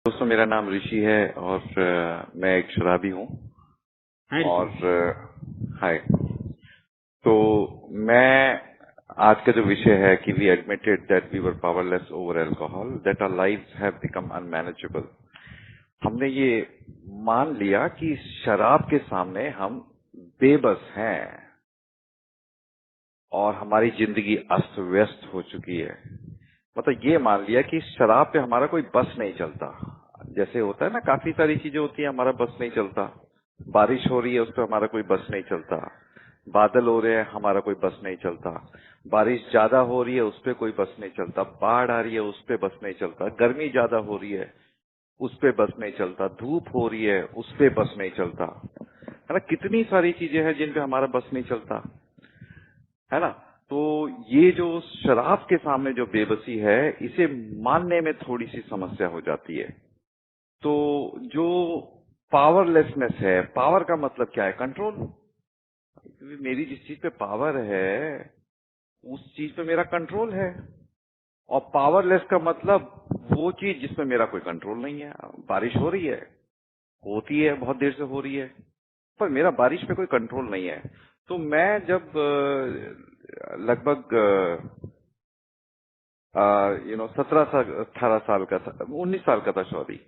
दोस्तों, मेरा नाम ऋषि है और मैं एक शराबी हूँ। हाय और ऋषि। हाय। तो मैं आज का जो विषय है कि we admitted that we were powerless over alcohol, that our lives have become unmanageable. हमने ये मान लिया कि शराब के सामने हम बेबस हैं और हमारी जिंदगी अस्त व्यस्त हो चुकी है। मतलब ये मान लिया कि शराब पे हमारा कोई बस नहीं चलता। जैसे होता है ना, काफी सारी चीजें होती है हमारा बस नहीं चलता। बारिश हो रही है, उस पर हमारा कोई बस नहीं चलता। बादल हो रहे हैं, हमारा कोई बस नहीं चलता। बारिश ज्यादा हो रही है, उस पर कोई बस नहीं चलता। बाढ़ आ रही है, उस पर बस नहीं चलता। गर्मी ज्यादा हो रही है, उस पे बस नहीं चलता। धूप हो रही है, उस पे बस नहीं चलता। है ना, कितनी सारी चीजें हैं जिन पे हमारा बस नहीं चलता, है ना। तो ये जो शराब के सामने जो बेबसी है, इसे मानने में थोड़ी सी समस्या हो जाती है। तो जो पावरलेसनेस है, पावर का मतलब क्या है? कंट्रोल। मेरी जिस चीज पे पावर है, उस चीज पे मेरा कंट्रोल है। और पावरलेस का मतलब वो चीज जिसमें मेरा कोई कंट्रोल नहीं है। बारिश हो रही है, होती है, बहुत देर से हो रही है, पर मेरा बारिश पे कोई कंट्रोल नहीं है। तो मैं जब लगभग 17 18 साल का था, 19 साल का था, सॉरी।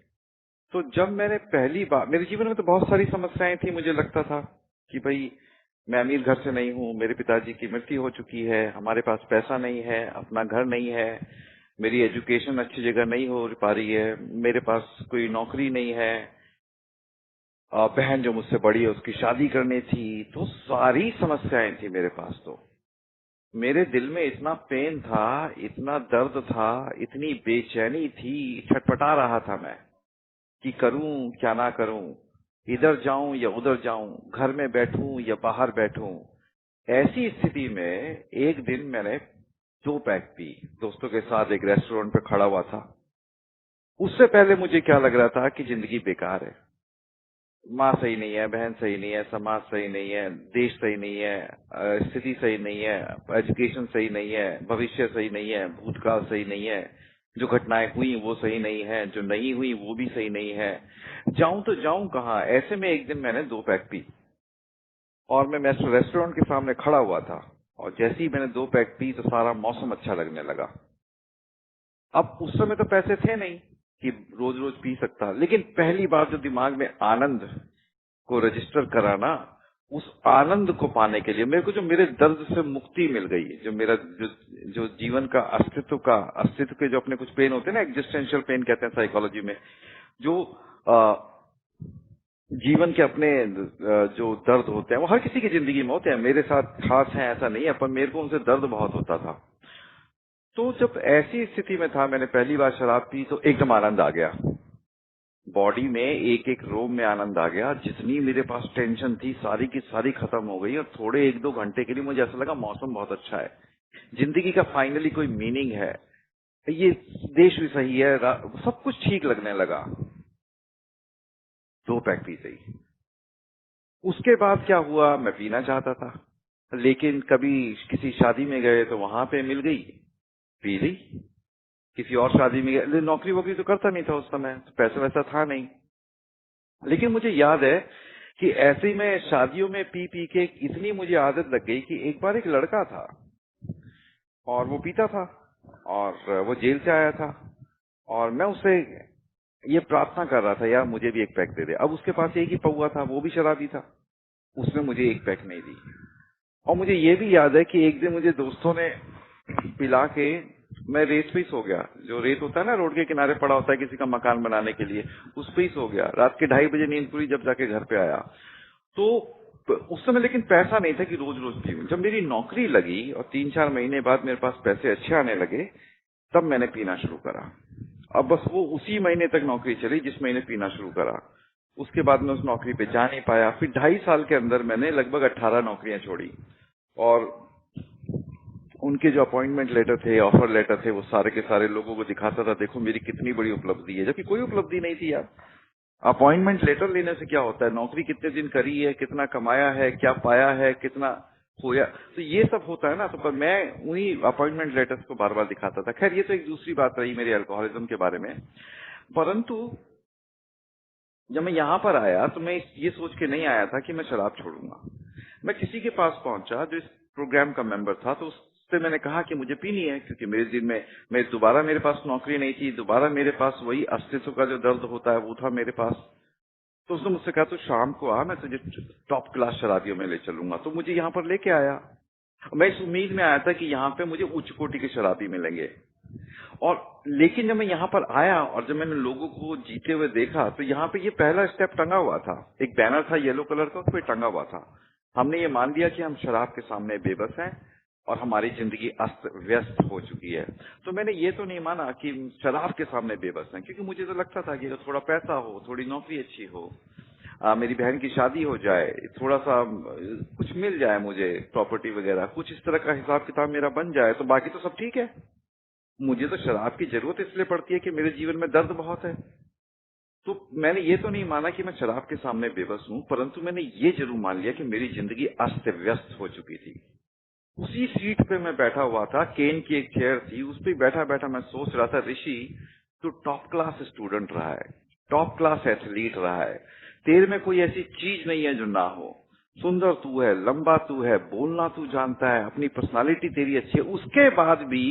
तो जब मैंने पहली बार, मेरे जीवन में तो बहुत सारी समस्याएं थी। मुझे लगता था कि भाई, मैं अमीर घर से नहीं हूँ, मेरे पिताजी की मृत्यु हो चुकी है, हमारे पास पैसा नहीं है, अपना घर नहीं है, मेरी एजुकेशन अच्छी जगह नहीं हो पा रही है, मेरे पास कोई नौकरी नहीं है, बहन जो मुझसे बड़ी है उसकी शादी करनी थी। तो सारी समस्याएं थी मेरे पास। तो मेरे दिल में इतना पेन था, इतना दर्द था, इतनी बेचैनी थी, छटपटा रहा था मैं कि करूं क्या ना करूं, इधर जाऊं या उधर जाऊं, घर में बैठूं या बाहर बैठूं। ऐसी स्थिति में एक दिन मैंने 2 पैक पी। दोस्तों के साथ एक रेस्टोरेंट पे खड़ा हुआ था। उससे पहले मुझे क्या लग रहा था कि जिंदगी बेकार है, माँ सही नहीं है, बहन सही नहीं है, समाज सही नहीं है, देश सही नहीं है, स्थिति सही नहीं है, एजुकेशन सही नहीं है, भविष्य सही नहीं है, भूतकाल सही नहीं है, जो घटनाएं हुई वो सही नहीं है, जो नहीं हुई वो भी सही नहीं है। जाऊं तो जाऊं कहाँ? ऐसे में एक दिन मैंने 2 पैक पी और मैं रेस्टोरेंट के सामने खड़ा हुआ था। और जैसे ही मैंने 2 पैक पी तो सारा मौसम अच्छा लगने लगा। अब उस समय तो पैसे थे नहीं कि रोज रोज पी सकता, लेकिन पहली बार जो दिमाग में आनंद को रजिस्टर कराना, उस आनंद को पाने के लिए मेरे को, जो मेरे दर्द से मुक्ति मिल गई, जो मेरा जो जीवन का अस्तित्व के जो अपने कुछ पेन होते हैं ना, एग्जिस्टेंशियल पेन कहते हैं साइकोलॉजी में, जो जीवन के अपने जो दर्द होते हैं, वो हर किसी की जिंदगी में होते हैं। मेरे साथ खास है ऐसा नहीं है, पर मेरे को उनसे दर्द बहुत होता था। तो जब ऐसी स्थिति में था, मैंने पहली बार शराब पी तो एकदम आनंद आ गया। बॉडी में एक एक रोम में आनंद आ गया। जितनी मेरे पास टेंशन थी सारी की सारी खत्म हो गई। और थोड़े 1-2 घंटे के लिए मुझे ऐसा लगा मौसम बहुत अच्छा है, जिंदगी का फाइनली कोई मीनिंग है, ये देश भी सही है, सब कुछ ठीक लगने लगा। 2 पैक पीते ही उसके बाद क्या हुआ, मैं पीना चाहता था, लेकिन कभी किसी शादी में गए तो वहां पे मिल गई, पी ली। किसी और शादी में गए, नौकरी वोकरी तो करता नहीं था उस समय, तो पैसा वैसा था नहीं। लेकिन मुझे याद है कि ऐसे ही मैं शादियों में पी पी के इतनी मुझे आदत लग गई कि एक बार एक लड़का था और वो पीता था और वो जेल से आया था। और मैं उससे ये प्रार्थना कर रहा था, यार मुझे भी 1 पैक दे दे। अब उसके पास एक ही पौआ था, वो भी शराबी था, उसने मुझे 1 पैक नहीं दी। और मुझे ये भी याद है कि एक दिन मुझे दोस्तों ने पिला के, मैं रेत पे ही सो गया। जो रेत होता है ना, रोड के किनारे पड़ा होता है किसी का मकान बनाने के लिए, उस पे ही सो गया। रात के 2:30 बजे नींद पूरी, जब जाके घर पे आया तो उस समय लेकिन पैसा नहीं था कि रोज रोज पीऊं। जब मेरी नौकरी लगी और 3-4 महीने बाद मेरे पास पैसे अच्छे आने लगे, तब मैंने पीना शुरू करा। अब बस वो उसी महीने तक नौकरी चली जिस महीने पीना शुरू करा। उसके बाद मैं उस नौकरी पे जा नहीं पाया। फिर 2.5 साल के अंदर मैंने लगभग 18 नौकरियां छोड़ी। और उनके जो अपॉइंटमेंट लेटर थे, ऑफर लेटर थे, वो सारे के सारे लोगों को दिखाता था, देखो मेरी कितनी बड़ी उपलब्धि है, जबकि कोई उपलब्धि नहीं थी यार। अपॉइंटमेंट लेटर लेने से क्या होता है? नौकरी कितने दिन करी है, कितना कमाया है, क्या पाया है, कितना खोया, तो ये सब होता है ना। तो पर मैं उन्हीं अपॉइंटमेंट लेटर्स को बार बार दिखाता था। खैर, ये तो एक दूसरी बात रही मेरे अल्कोहलिज्म के बारे में। परंतु जब मैं यहाँ पर आया तो मैं ये सोच के नहीं आया था कि मैं शराब छोड़ूंगा। मैं किसी के पास पहुंचा जो इस प्रोग्राम का मेंबर था, तो उससे मैंने कहा कि मुझे पीनी है, क्योंकि मेरे दिन में मैं दोबारा मेरे पास नौकरी नहीं थी, दोबारा मेरे पास वही अस्तित्व का जो दर्द होता है वो था मेरे पास। तो उसने मुझसे कहा तो शाम को आ, मैं तुझे टॉप क्लास शराबियों में ले चलूंगा। तो मुझे यहाँ पर लेके आया। मैं इस उम्मीद में आया था कि यहाँ पे मुझे उच्च कोटि के शराबी मिलेंगे। और लेकिन जब मैं यहाँ पर आया और जब मैंने लोगों को जीते हुए देखा तो यहाँ पे ये पहला स्टेप टंगा हुआ था, एक बैनर था येलो कलर का, उस पर टंगा हुआ था। हमने ये मान लिया कि हम शराब के सामने बेबस हैं और हमारी जिंदगी अस्त व्यस्त हो चुकी है। तो मैंने ये तो नहीं माना कि शराब के सामने बेबस हैं, क्योंकि मुझे तो लगता था कि अगर थोड़ा पैसा हो, थोड़ी नौकरी अच्छी हो, मेरी बहन की शादी हो जाए, थोड़ा सा कुछ मिल जाए मुझे, प्रॉपर्टी वगैरह, कुछ इस तरह का हिसाब किताब मेरा बन जाए, तो बाकी तो सब ठीक है। मुझे तो शराब की जरूरत इसलिए पड़ती है कि मेरे जीवन में दर्द बहुत है। तो मैंने ये तो नहीं माना कि मैं शराब के सामने बेबस हूं, परंतु मैंने ये जरूर मान लिया कि मेरी जिंदगी अस्त व्यस्त हो चुकी थी। उसी सीट पे मैं बैठा हुआ था, केन की एक चेयर थी, उस पर बैठा बैठा मैं सोच रहा था, ऋषि तू टॉप क्लास स्टूडेंट रहा है, टॉप क्लास एथलीट रहा है, तेरे में कोई ऐसी चीज नहीं है जो ना हो। सुंदर तू है, लंबा तू है, बोलना तू जानता है, अपनी पर्सनालिटी तेरी अच्छी है, उसके बाद भी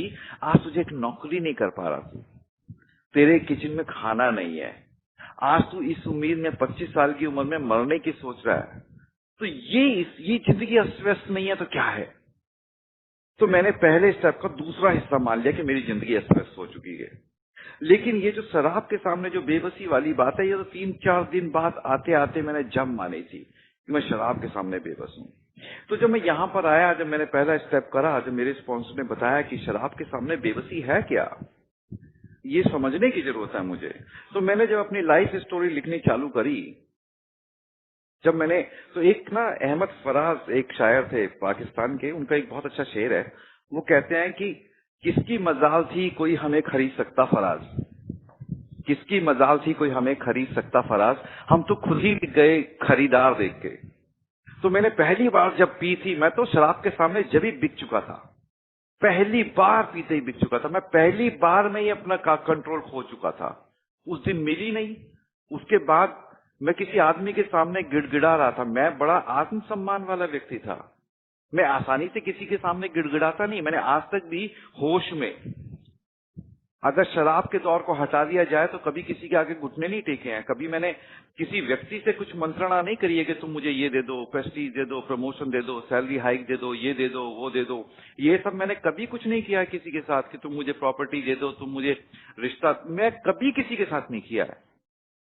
आज तुझे एक नौकरी नहीं कर पा रहा तू, तेरे किचन में खाना नहीं है, आज तू इस उम्मीद में 25 साल की उम्र में मरने की सोच रहा है। तो ये जिंदगी अस्त व्यस्त नहीं है तो क्या है? तो मैंने पहले स्टेप का दूसरा हिस्सा मान लिया कि मेरी जिंदगी अस्त व्यस्त हो चुकी है। लेकिन ये जो शराब के सामने जो बेबसी वाली बात है, ये तो 3-4 दिन बाद आते आते मैंने जम मानी थी कि मैं शराब के सामने बेबस हूं। तो जब मैं यहाँ पर आया, जब मैंने पहला स्टेप करा, जब मेरे स्पॉन्सर ने बताया कि शराब के सामने बेबसी है क्या, ये समझने की जरूरत है मुझे, तो मैंने जब अपनी लाइफ स्टोरी लिखनी चालू करी, जब मैंने, तो एक ना अहमद फराज एक शायर थे पाकिस्तान के, उनका एक बहुत अच्छा शेर है। वो कहते हैं कि किसकी मजाल थी कोई हमें खरीद सकता फराज, किसकी मजाल थी कोई हमें खरीद सकता फराज, हम तो खुद ही गए खरीदार देख के। तो मैंने पहली बार जब पी थी, मैं तो शराब के सामने जब ही बिक चुका था, पहली बार पीते ही बिक चुका था, मैं पहली बार में ही अपना कंट्रोल खो चुका था। उस दिन मिली नहीं, उसके बाद मैं किसी आदमी के सामने गिड़गिड़ा रहा था। मैं बड़ा आत्मसम्मान वाला व्यक्ति था, मैं आसानी से किसी के सामने गिड़गिड़ाता नहीं। मैंने आज तक भी होश में, अगर शराब के दौर को हटा दिया जाए तो कभी किसी के आगे घुटने नहीं टेके हैं, कभी मैंने किसी व्यक्ति से कुछ मंत्रणा नहीं करी है कि तुम मुझे ये दे दो, प्रेस्टीज दे दो, प्रमोशन दे दो, सैलरी हाइक दे दो, ये दे दो, वो दे दो। ये सब मैंने कभी कुछ नहीं किया है किसी के साथ कि तुम मुझे प्रॉपर्टी दे दो, तुम मुझे रिश्ता, मैं कभी किसी के साथ नहीं किया है,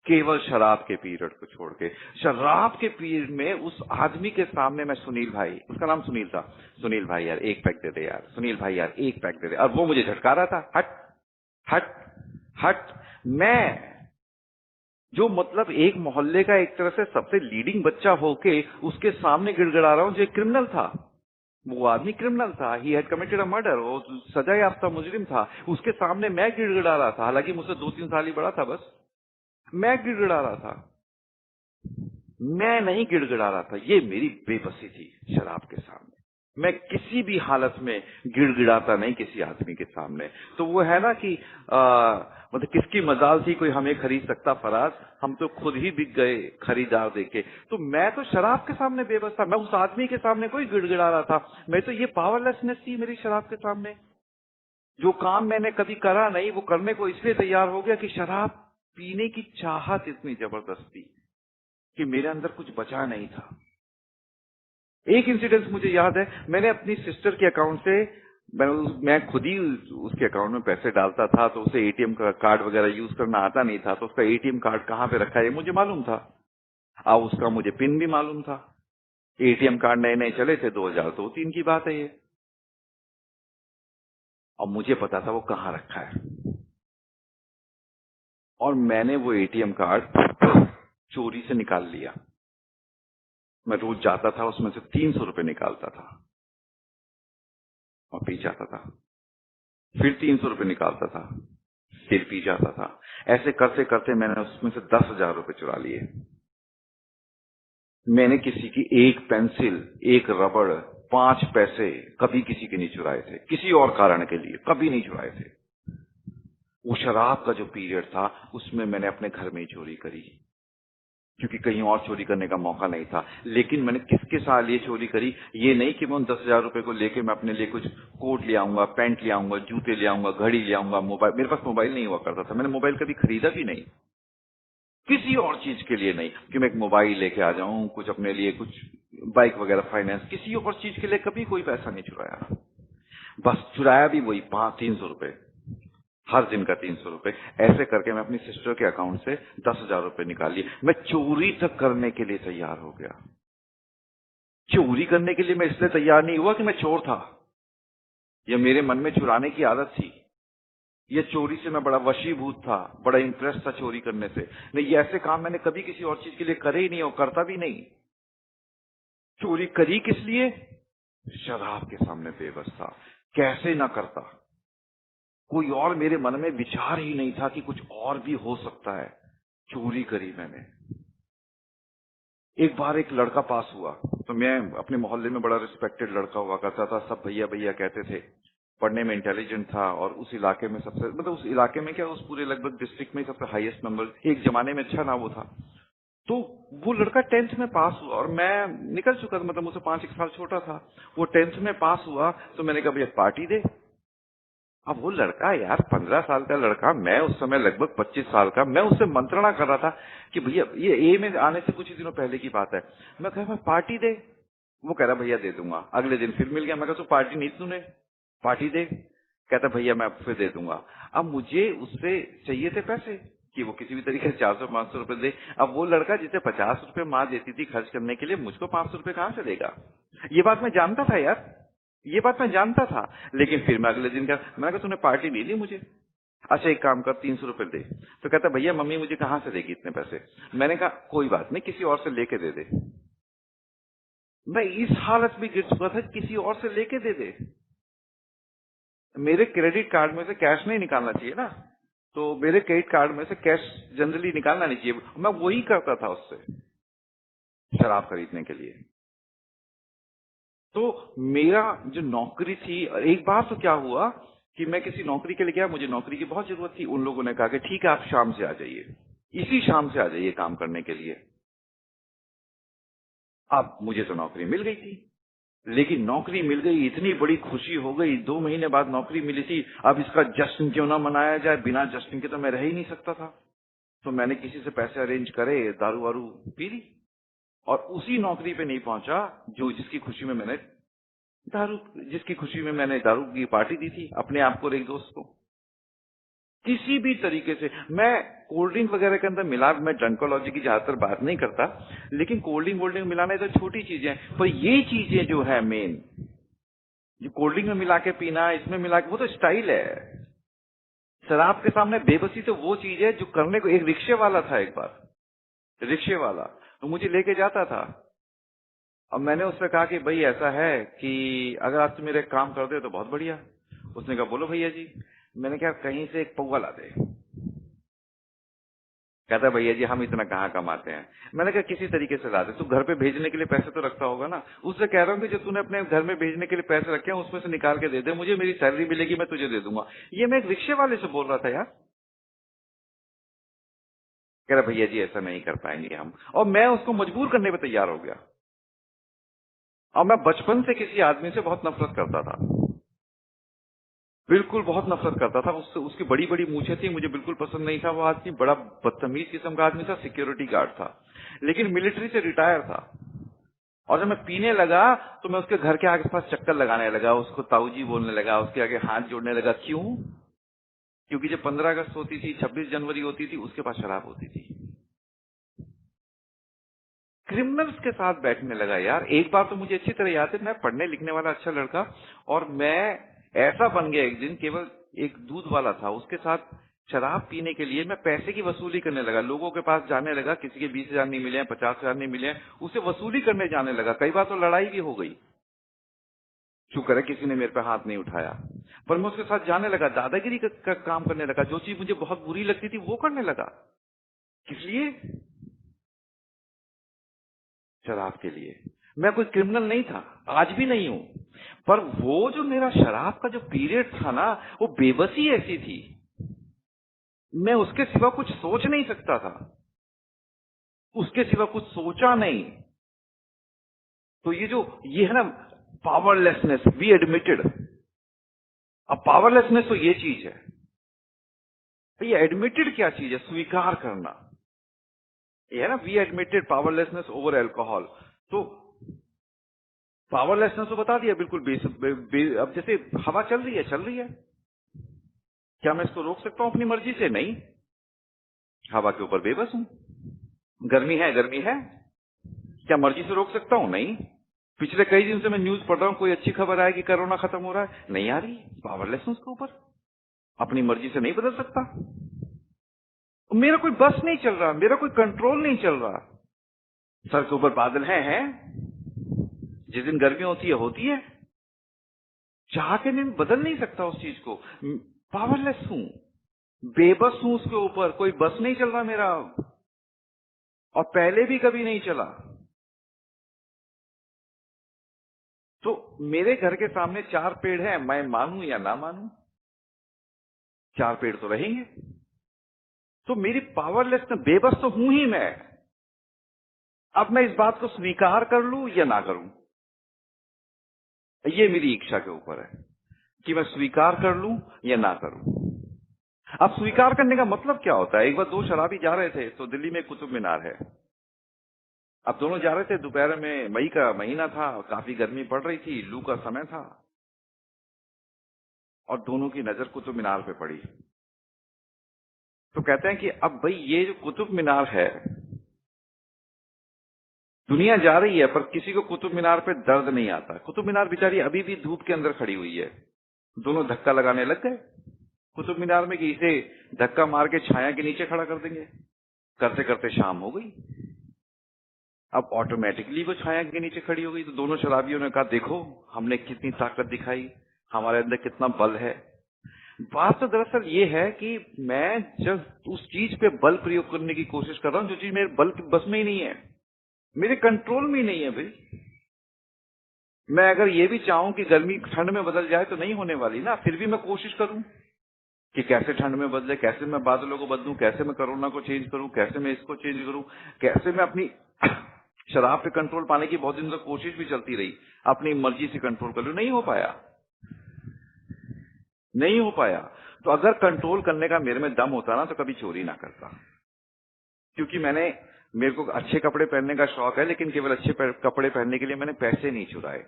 केवल शराब के पीरियड को छोड़ के। शराब के पीरियड में उस आदमी के सामने मैं, सुनील भाई, उसका नाम सुनील था, सुनील भाई यार एक पैक दे दे यार, सुनील भाई यार एक पैक दे दे, और वो मुझे झटका रहा था, हट हट हट। मैं जो मतलब एक मोहल्ले का एक तरह से सबसे लीडिंग बच्चा होके उसके सामने गिड़गिड़ा रहा हूं, जो एक क्रिमिनल था, वो आदमी क्रिमिनल था, he had committed a murder, वो सजा याफ्ता मुजरिम था, उसके सामने मैं गिड़गिड़ा रहा था, हालांकि मुझसे 2-3 साल ही बड़ा था, बस मैं गिड़गिड़ा रहा था, मैं नहीं गिड़गिड़ा रहा था। ये मेरी बेबसी थी शराब के सामने। मैं किसी भी हालत में गिड़गिड़ाता नहीं किसी आदमी के सामने। तो वो है ना कि मतलब किसकी मजाल थी कोई हमें खरीद सकता फराज, हम तो खुद ही बिक गए खरीदार देके। तो मैं तो शराब के सामने बेबस था, मैं उस आदमी के सामने कोई गिड़गिड़ा रहा था, मैं तो ये पावरलेसनेस थी मेरी शराब के सामने। जो काम मैंने कभी करा नहीं वो करने को इसलिए तैयार हो गया कि शराब पीने की चाहत इतनी जबरदस्त थी कि मेरे अंदर कुछ बचा नहीं था। एक इंसिडेंस मुझे याद है, मैंने अपनी सिस्टर के अकाउंट से, मैं खुद ही उसके अकाउंट में पैसे डालता था, तो उसे एटीएम का कार्ड वगैरह यूज करना आता नहीं था, तो उसका एटीएम कार्ड कहाँ पे रखा है मुझे मालूम था, उसका मुझे पिन भी मालूम था। एटीएम कार्ड नए नए चले थे, 2002-03 की बात है ये, और मुझे पता था वो कहाँ रखा है। और मैंने वो एटीएम कार्ड चोरी से निकाल लिया। मैं रोज जाता था, उसमें से 300 रुपए निकालता था और पी जाता था, फिर 300 रुपए निकालता था, फिर पी जाता था। ऐसे करते करते मैंने उसमें से 10,000 रुपए चुरा लिए। मैंने किसी की एक पेंसिल, एक रबड़, 5 पैसे कभी किसी के नहीं चुराए थे, किसी और कारण के लिए कभी नहीं चुराए थे। वो शराब का जो पीरियड था उसमें मैंने अपने घर में ही चोरी करी, क्योंकि कहीं और चोरी करने का मौका नहीं था। लेकिन मैंने किसके साथ ये चोरी करी, ये नहीं कि मैं उन 10,000 रुपए को लेके मैं अपने लिए कुछ कोट ले आऊंगा, पैंट ले आऊंगा, जूते ले आऊंगा, घड़ी ले आऊंगा, मोबाइल। मेरे पास मोबाइल नहीं हुआ करता था, मैंने मोबाइल कभी खरीदा भी नहीं, किसी और चीज के लिए नहीं कि मैं एक मोबाइल लेके आ जाऊं, कुछ अपने लिए, कुछ बाइक वगैरह फाइनेंस, किसी और चीज के लिए कभी कोई पैसा नहीं चुराया। बस चुराया भी वही 300 रुपए, हर दिन का 300 रुपए। ऐसे करके मैं अपनी सिस्टर के अकाउंट से 10,000 रुपए निकाल लिए। मैं चोरी तक करने के लिए तैयार हो गया। चोरी करने के लिए मैं इसलिए तैयार नहीं हुआ कि मैं चोर था या मेरे मन में चुराने की आदत थी, ये चोरी से मैं बड़ा वशीभूत था, बड़ा इंटरेस्ट था चोरी करने से। नहीं, ये ऐसे काम मैंने कभी किसी और चीज के लिए करे ही नहीं और करता भी नहीं। चोरी करी किस लिए? शराब के सामने बेबस था, कैसे ना करता। कोई और मेरे मन में विचार ही नहीं था कि कुछ और भी हो सकता है। चोरी करी मैंने। एक बार एक लड़का पास हुआ, तो मैं अपने मोहल्ले में बड़ा रिस्पेक्टेड लड़का हुआ करता था, सब भैया भैया कहते थे, पढ़ने में इंटेलिजेंट था और उस इलाके में सबसे, मतलब उस इलाके में क्या, उस पूरे लगभग डिस्ट्रिक्ट में सबसे हाईएस्ट नंबर, एक जमाने में अच्छा नाम वो था। तो वो लड़का 10th में पास हुआ और मैं निकल चुका था, मतलब मुझसे 5-1 साल छोटा था। वो 10th में पास हुआ तो मैंने कहा भैया पार्टी दे। अब वो लड़का यार 15 साल का लड़का, मैं उस समय लगभग 25 साल का, मैं उससे मंत्रणा कर रहा था कि भैया, ये ए में आने से कुछ ही दिनों पहले की बात है, मैं कहा मैं पार्टी दे। वो कह रहा भैया दे दूंगा। अगले दिन फिर मिल गया, मैं कहा तू पार्टी नहीं तूने, पार्टी दे। कहता भैया मैं फिर दे दूंगा। अब मुझे उससे चाहिए थे पैसे कि वो किसी भी तरीके से 400-500 रुपए दे। अब वो लड़का जिसे 50 रुपए माँ देती थी खर्च करने के लिए, मुझको 500 रुपए कहां से देगा? ये बात मैं जानता था यार, ये बात मैं जानता था। लेकिन फिर मैं अगले दिन का, मैंने कहा तूने पार्टी नहीं दी मुझे, अच्छा एक काम कर 300 रुपए दे। तो कहता भैया मम्मी मुझे कहां से देगी इतने पैसे? मैंने कहा कोई बात नहीं, किसी और से लेके दे दे। मैं इस हालत में गिर चुका था, किसी और से लेके दे दे। मेरे क्रेडिट कार्ड में से कैश नहीं निकालना चाहिए ना, तो मेरे क्रेडिट कार्ड में से कैश जनरली निकालना नहीं चाहिए, मैं वही करता था उससे शराब खरीदने के लिए। तो मेरा जो नौकरी थी, एक बार तो क्या हुआ कि मैं किसी नौकरी के लिए गया, मुझे नौकरी की बहुत जरूरत थी। उन लोगों ने कहा कि ठीक है आप शाम से आ जाइए, इसी शाम से आ जाइए काम करने के लिए। अब मुझे तो नौकरी मिल गई थी, लेकिन नौकरी मिल गई, इतनी बड़ी खुशी हो गई, 2 महीने बाद नौकरी मिली थी। अब इसका जश्न क्यों ना मनाया जाए, बिना जश्न के तो मैं रह ही नहीं सकता था। तो मैंने किसी से पैसे अरेंज करे, दारू वारू पी ली और उसी नौकरी पे नहीं पहुंचा जो जिसकी खुशी में मैंने दारू की पार्टी दी थी अपने आप को और एक दोस्त को। किसी भी तरीके से मैं कोल्ड ड्रिंक वगैरह के अंदर मिला, मैं ड्रंकोलॉजी की ज्यादातर बात नहीं करता, लेकिन कोल्ड ड्रिंक मिलाना तो छोटी चीजें हैं, पर ये चीजें जो है मेन, जो कोल्ड ड्रिंक में मिला के पीना, इसमें मिला के, वो तो स्टाइल है। शराब के सामने बेबसी तो वो चीज है जो करने को। एक रिक्शे वाला था, एक बार रिक्शे वाला तो मुझे लेके जाता था। अब मैंने उससे कहा कि भाई ऐसा है कि अगर आप मेरे काम कर दे तो बहुत बढ़िया। उसने कहा बोलो भैया जी। मैंने कहा कहीं से एक पौवा ला दे। कहता भैया जी हम इतना कहाँ कमाते हैं। मैंने कहा किसी तरीके से ला दे, तू घर पे भेजने के लिए पैसे तो रखता होगा ना। उससे कह रहा हूँ कि जो तूने अपने घर में भेजने के लिए पैसे रखे हैं उसमें से निकाल के दे दे मुझे, मेरी सैलरी मिलेगी मैं तुझे दे दूंगा। ये मैं एक रिक्शे वाले से बोल रहा था यार। कह रहा भैया जी ऐसा नहीं कर पाएंगे हम, और मैं उसको मजबूर करने पर तैयार हो गया। और मैं बचपन से किसी आदमी से बहुत नफरत करता था, बिल्कुल बहुत नफरत करता था उससे। उसकी बड़ी बड़ी मूछें थी, मुझे बिल्कुल पसंद नहीं था वो आदमी, बड़ा बदतमीज किस्म का आदमी था, सिक्योरिटी गार्ड था, लेकिन मिलिट्री से रिटायर था। और जब मैं पीने लगा तो मैं उसके घर के आगे पास चक्कर लगाने लगा, उसको ताऊजी बोलने लगा, उसके आगे हाथ जोड़ने लगा। क्यों? क्योंकि जब 15 अगस्त होती थी, 26 जनवरी होती थी, उसके पास शराब होती थी। क्रिमिनल्स के साथ बैठने लगा यार। एक बार तो मुझे अच्छी तरह याद है, मैं पढ़ने लिखने वाला अच्छा लड़का, और मैं ऐसा बन गया एक दिन, केवल एक दूध वाला था, उसके साथ शराब पीने के लिए मैं पैसे की वसूली करने लगा। लोगों के पास जाने लगा, किसी के 20,000 नहीं मिले, 50,000 नहीं मिले, उसे वसूली करने जाने लगा। कई बार तो लड़ाई भी हो गई, शुक्र है किसी ने मेरे पे हाथ नहीं उठाया, पर मैं उसके साथ जाने लगा, दादागिरी का काम करने लगा। जो चीज मुझे बहुत बुरी लगती थी वो करने लगा। किस लिए? शराब के लिए। मैं कोई क्रिमिनल नहीं था, आज भी नहीं हूं, पर वो जो मेरा शराब का जो पीरियड था ना, वो बेबसी ऐसी थी मैं उसके सिवा कुछ सोच नहीं सकता था, उसके सिवा कुछ सोचा नहीं। तो ये है ना पावरलेसनेस, वी एडमिटेड। अब पावरलेसनेस तो ये चीज है। तो ये एडमिटेड क्या चीज है? स्वीकार करना। ये है ना, we admitted powerlessness over alcohol. तो पावरलेसनेस तो बता दिया बिल्कुल अब जैसे हवा चल रही है, क्या मैं इसको रोक सकता हूं अपनी मर्जी से? नहीं, हवा के ऊपर बेबस हूं। गर्मी है, क्या मर्जी से रोक सकता हूं? नहीं। पिछले कई दिन से मैं न्यूज पढ़ रहा हूं, कोई अच्छी खबर आएगी कोरोना खत्म हो रहा है, नहीं आ रही। पावरलेसनेस के ऊपर अपनी मर्जी से नहीं बदल सकता। मेरा कोई बस नहीं चल रहा, मेरा कोई कंट्रोल नहीं चल रहा। सर के ऊपर बादल हैं, जिस दिन गर्मी होती है, चाह के नहीं बदल नहीं सकता उस चीज को। पावरलेस हूं, बेबस हूं उसके ऊपर। कोई बस नहीं चल रहा मेरा, और पहले भी कभी नहीं चला। तो मेरे घर के सामने 4 पेड़ हैं, मैं मानूं या ना मानूं, 4 पेड़ तो रहेंगे। तो मेरी पावरलेस, बेबस तो हूं ही मैं। अब मैं इस बात को स्वीकार कर लूं या ना करूं, ये मेरी इच्छा के ऊपर है कि मैं स्वीकार कर लूं या ना करूं। अब स्वीकार करने का मतलब क्या होता है? एक बार 2 शराबी जा रहे थे, तो दिल्ली में कुतुब मीनार है। अब दोनों जा रहे थे, दोपहर में, मई का महीना था, काफी गर्मी पड़ रही थी, लू का समय था, और दोनों की नजर कुतुब मीनार पे पड़ी। तो कहते हैं कि अब भाई ये जो कुतुब मीनार है, दुनिया जा रही है, पर किसी को कुतुब मीनार पे दर्द नहीं आता। कुतुब मीनार बेचारी अभी भी धूप के अंदर खड़ी हुई है। दोनों धक्का लगाने लग गए कुतुब मीनार में कि इसे धक्का मार के छाया के नीचे खड़ा कर देंगे। करते करते शाम हो गई। अब ऑटोमेटिकली वो छाया के नीचे खड़ी हो गई। तो दोनों शराबियों ने कहा, देखो हमने कितनी ताकत दिखाई, हमारे अंदर कितना बल है। बात तो दरअसल ये है कि मैं जब उस चीज पे बल प्रयोग करने की कोशिश कर रहा हूं जो चीज मेरे बल के बस में ही नहीं है, मेरे कंट्रोल में ही नहीं है भाई। मैं अगर ये भी चाहूं कि गर्मी ठंड में बदल जाए तो नहीं होने वाली ना, फिर भी मैं कोशिश करूं कि कैसे ठंड में बदले, कैसे मैं बादलों को बदलूं, कैसे मैं कोरोना को चेंज करूं, कैसे मैं इसको चेंज करूं, कैसे मैं अपनी शराब पे कंट्रोल पाने की बहुत दिन तक कोशिश भी चलती रही, अपनी मर्जी से कंट्रोल कर लूं, नहीं हो पाया। तो अगर कंट्रोल करने का मेरे में दम होता ना, तो कभी चोरी ना करता। क्योंकि मेरे को अच्छे कपड़े पहनने का शौक है, लेकिन केवल अच्छे कपड़े पहनने के लिए मैंने पैसे नहीं चुराए,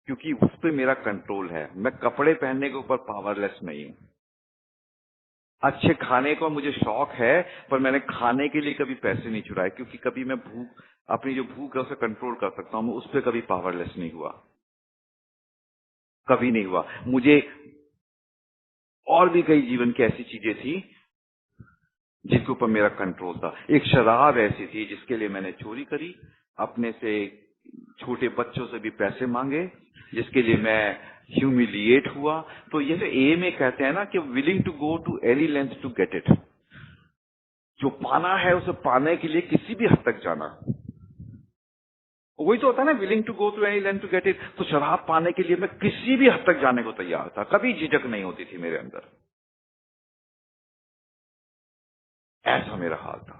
क्योंकि उस पर मेरा कंट्रोल है। मैं कपड़े पहनने के ऊपर पावरलेस नहीं हूं। अच्छे खाने को मुझे शौक है, पर मैंने खाने के लिए कभी पैसे नहीं चुराए, क्योंकि कभी मैं अपनी जो भूख है उसे कंट्रोल कर सकता हूं। उस पर कभी पावरलेस नहीं हुआ, कभी नहीं हुआ। मुझे और भी कई जीवन की ऐसी चीजें थी जिसके ऊपर मेरा कंट्रोल था। एक शराब ऐसी थी जिसके लिए मैंने चोरी करी, अपने से छोटे बच्चों से भी पैसे मांगे, जिसके लिए मैं ह्यूमिलिएट हुआ। तो ये जो ए में कहते हैं ना कि willing to go to any length to get it, जो पाना है उसे पाने के लिए किसी भी हद तक जाना, वही तो होता है ना, willing to go to any length to get it. तो शराब पाने के लिए मैं किसी भी हद तक जाने को तैयार था, कभी झिझक नहीं होती थी मेरे अंदर। ऐसा मेरा हाल था,